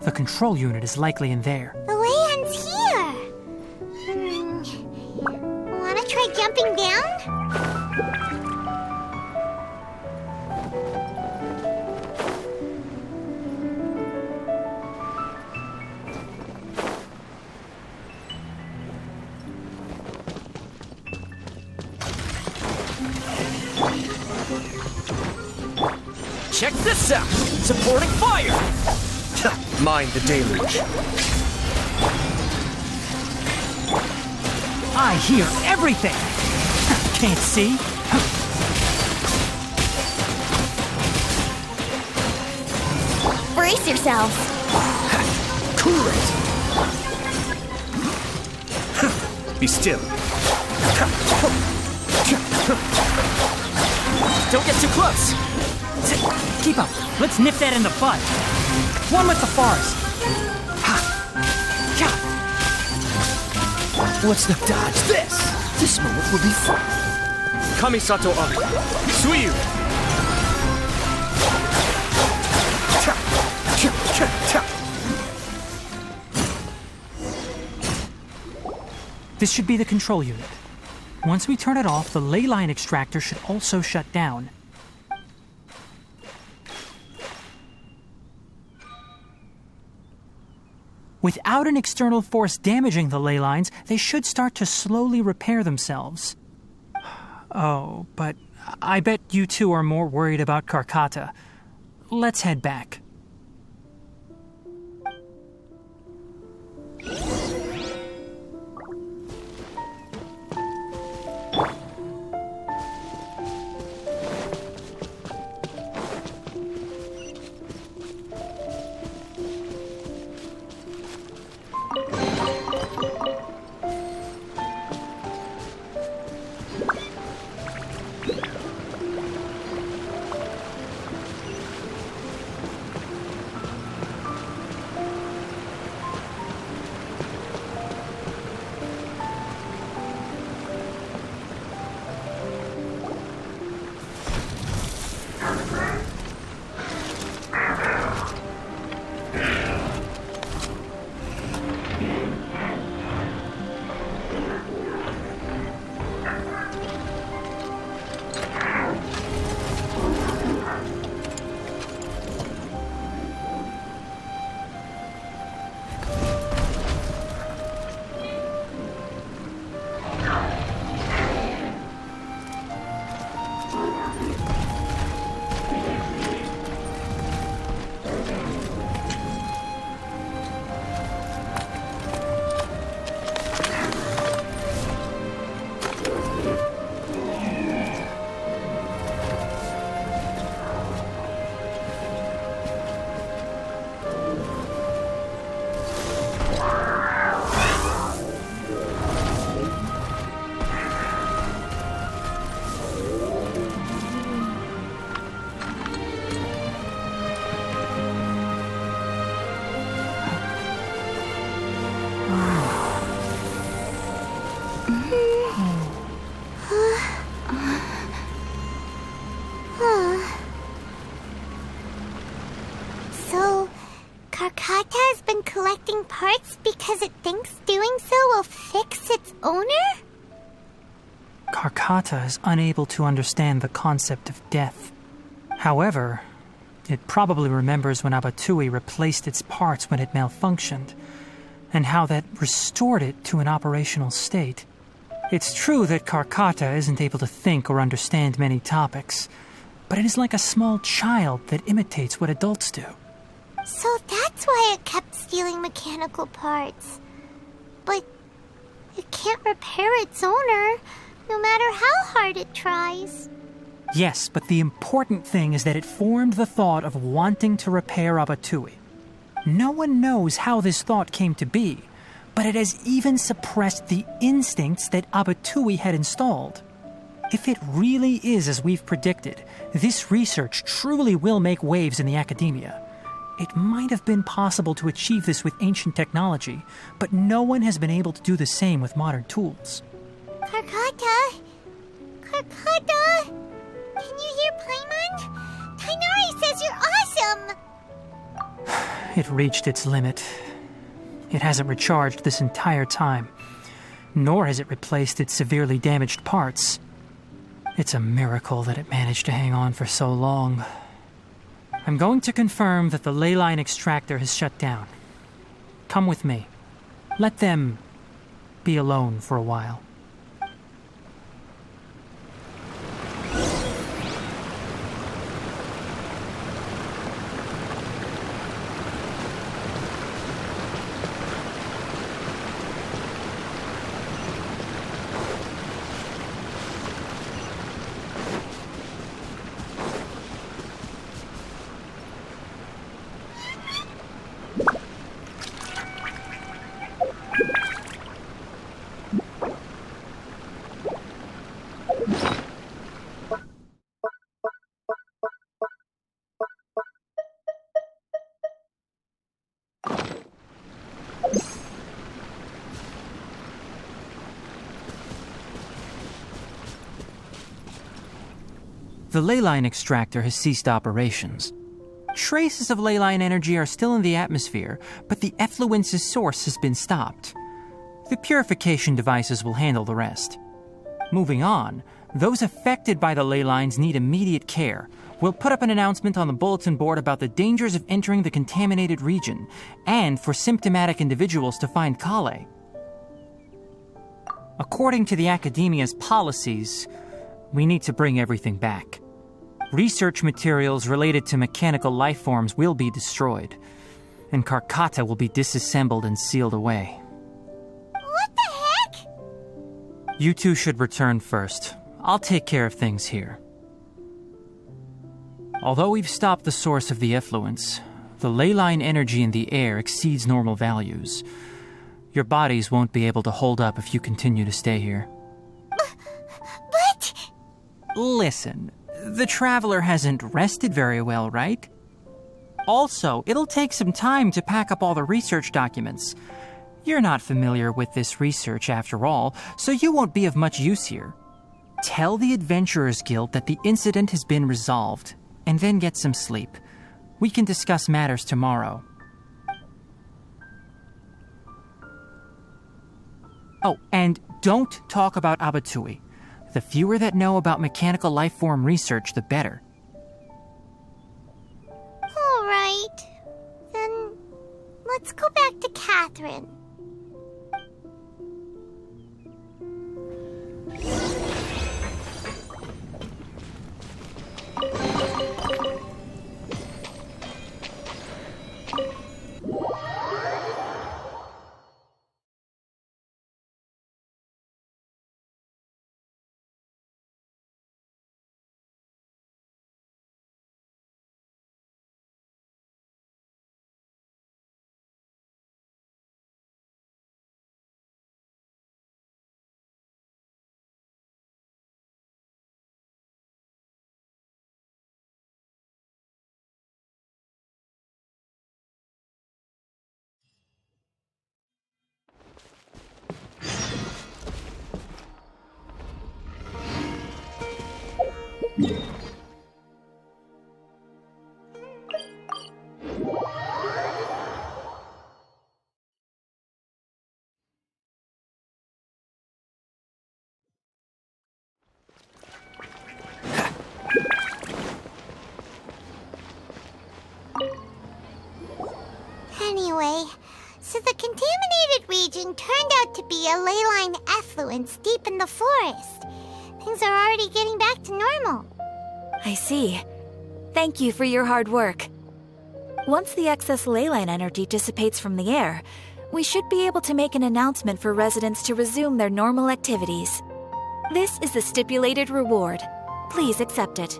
The control unit is likely in there. The way ends here. Wanna try jumping down? Check this out! Supporting fire! Mind the deluge. I hear everything! Can't see? Brace yourselves. Cool it! Be still. Don't get too close! Keep up. Let's nip that in the bud. One with the forest. Let's not dodge this! This moment will be fun! Kamisato on. Suiyu! This should be the control unit. Once we turn it off, the ley line extractor should also shut down. Without an external force damaging the ley lines, they should start to slowly repair themselves. Oh, but I bet you two are more worried about Karkata. Let's head back. So, Karkata has been collecting parts because it thinks doing so will fix its owner? Karkata is unable to understand the concept of death. However, it probably remembers when Abatui replaced its parts when it malfunctioned, and how that restored it to an operational state. It's true that Karkata isn't able to think or understand many topics, but it is like a small child that imitates what adults do. So that's why it kept stealing mechanical parts. But it can't repair its owner, no matter how hard it tries. Yes, but the important thing is that it formed the thought of wanting to repair Abatui. No one knows how this thought came to be, but it has even suppressed the instincts that Abatui had installed. If it really is as we've predicted, this research truly will make waves in the academia. It might have been possible to achieve this with ancient technology, but no one has been able to do the same with modern tools. Karkata? Karkata? Can you hear Paimon? Tighnari says you're awesome! It reached its limit. It hasn't recharged this entire time, nor has it replaced its severely damaged parts. It's a miracle that it managed to hang on for so long. I'm going to confirm that the ley line extractor has shut down. Come with me. Let them be alone for a while. The ley line extractor has ceased operations. Traces of ley line energy are still in the atmosphere, but the effluence's source has been stopped. The purification devices will handle the rest. Moving on, those affected by the ley lines need immediate care. We'll put up an announcement on the bulletin board about the dangers of entering the contaminated region, and for symptomatic individuals to find Kale. According to the Academia's policies, we need to bring everything back. Research materials related to mechanical life forms will be destroyed, and Karkata will be disassembled and sealed away. What the heck? You two should return first. I'll take care of things here. Although we've stopped the source of the effluence, the ley line energy in the air exceeds normal values. Your bodies won't be able to hold up if you continue to stay here. But... Listen, the traveler hasn't rested very well, right? Also, it'll take some time to pack up all the research documents. You're not familiar with this research after all, so you won't be of much use here. Tell the Adventurers Guild that the incident has been resolved, and then get some sleep. We can discuss matters tomorrow. Oh, and don't talk about Abatui. The fewer that know about mechanical life form research, the better. All right. Then let's go back to Catherine. Anyway, so the contaminated region turned out to be a ley line effluence deep in the forest. Things are already getting back to normal. I see. Thank you for your hard work. Once the excess ley line energy dissipates from the air, we should be able to make an announcement for residents to resume their normal activities. This is the stipulated reward. Please accept it.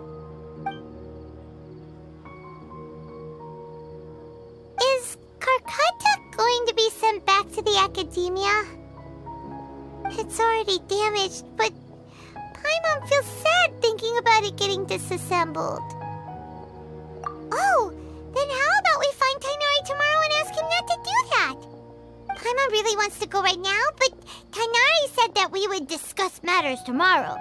Is Karkata going to be sent back to the Academia? It's already damaged, but Paimon feels sad thinking about it getting disassembled. Oh, then how about we find Tainari tomorrow and ask him not to do that? Paimon really wants to go right now, but Tainari said that we would discuss matters tomorrow.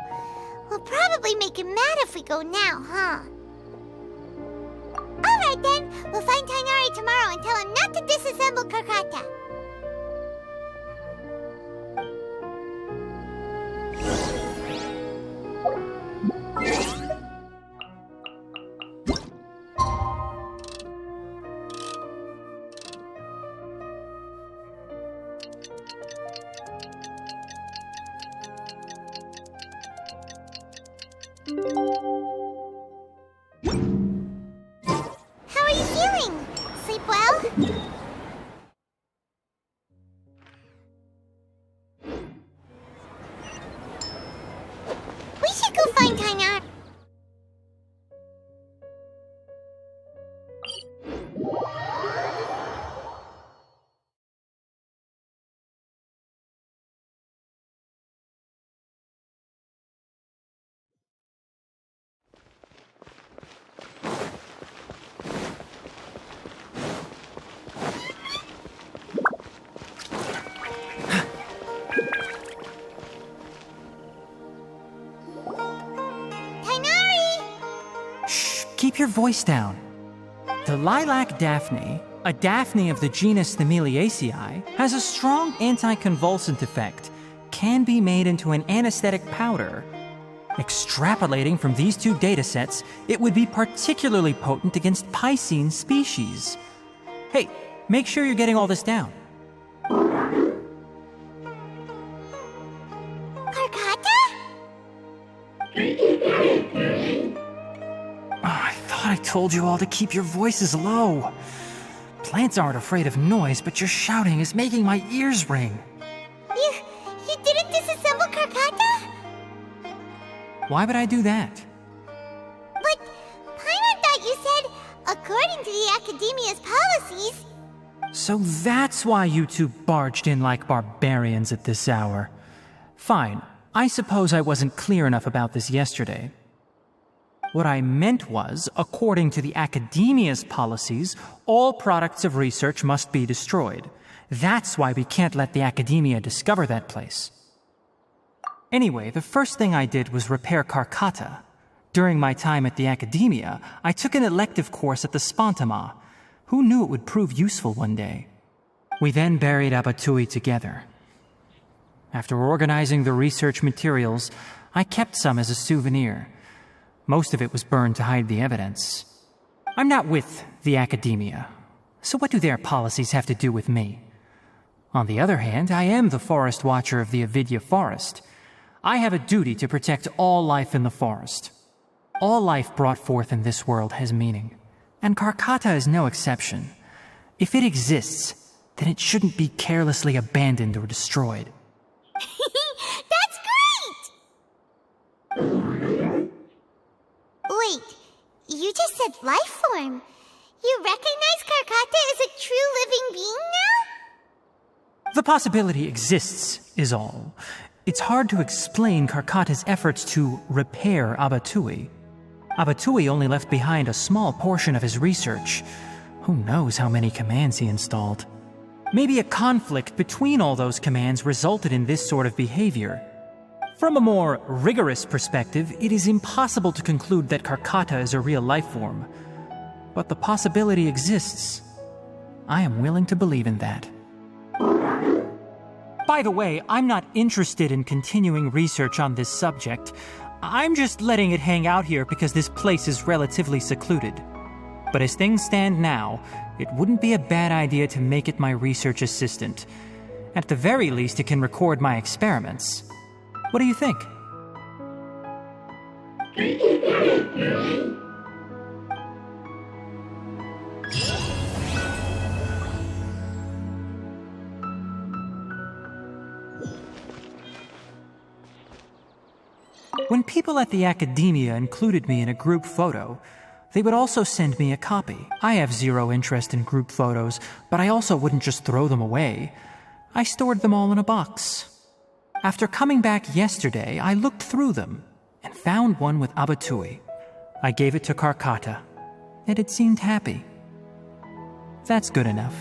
We'll probably make him mad if we go now, huh? Alright. Alright then, we'll find Tighnari tomorrow and tell him not to disassemble Karkata. How are you feeling? Sleep well? We should go find Tighnari. Keep your voice down. The lilac daphne, a daphne of the genus Thameliaceae, has a strong anticonvulsant effect, can be made into an anesthetic powder. Extrapolating from these two datasets, it would be particularly potent against Piscine species. Hey, make sure you're getting all this down. Karkata? I thought I told you all to keep your voices low. Plants aren't afraid of noise, but your shouting is making my ears ring. You didn't disassemble Karkata? Why would I do that? But Paimon thought you said, according to the Academia's policies... So that's why you two barged in like barbarians at this hour. Fine, I suppose I wasn't clear enough about this yesterday. What I meant was, according to the Academia's policies, all products of research must be destroyed. That's why we can't let the Academia discover that place. Anyway, the first thing I did was repair Karkata. During my time at the Academia, I took an elective course at the Spontama. Who knew it would prove useful one day? We then buried Abatui together. After organizing the research materials, I kept some as a souvenir. Most of it was burned to hide the evidence. I'm not with the Academia, so what do their policies have to do with me? On the other hand, I am the Forest Watcher of the Avidya Forest. I have a duty to protect all life in the forest. All life brought forth in this world has meaning, and Karkata is no exception. If it exists, then it shouldn't be carelessly abandoned or destroyed. That's great! Wait, you just said life form. You recognize Karkata as a true living being now? The possibility exists, is all. It's hard to explain Karkata's efforts to repair Abatui. Abatui only left behind a small portion of his research. Who knows how many commands he installed? Maybe a conflict between all those commands resulted in this sort of behavior. From a more rigorous perspective, it is impossible to conclude that Karkata is a real life form. But the possibility exists. I am willing to believe in that. By the way, I'm not interested in continuing research on this subject. I'm just letting it hang out here because this place is relatively secluded. But as things stand now, it wouldn't be a bad idea to make it my research assistant. At the very least, it can record my experiments. What do you think? When people at the Academia included me in a group photo, they would also send me a copy. I have zero interest in group photos, but I also wouldn't just throw them away. I stored them all in a box. After coming back yesterday, I looked through them and found one with Abatui. I gave it to Karkata, and it seemed happy. That's good enough.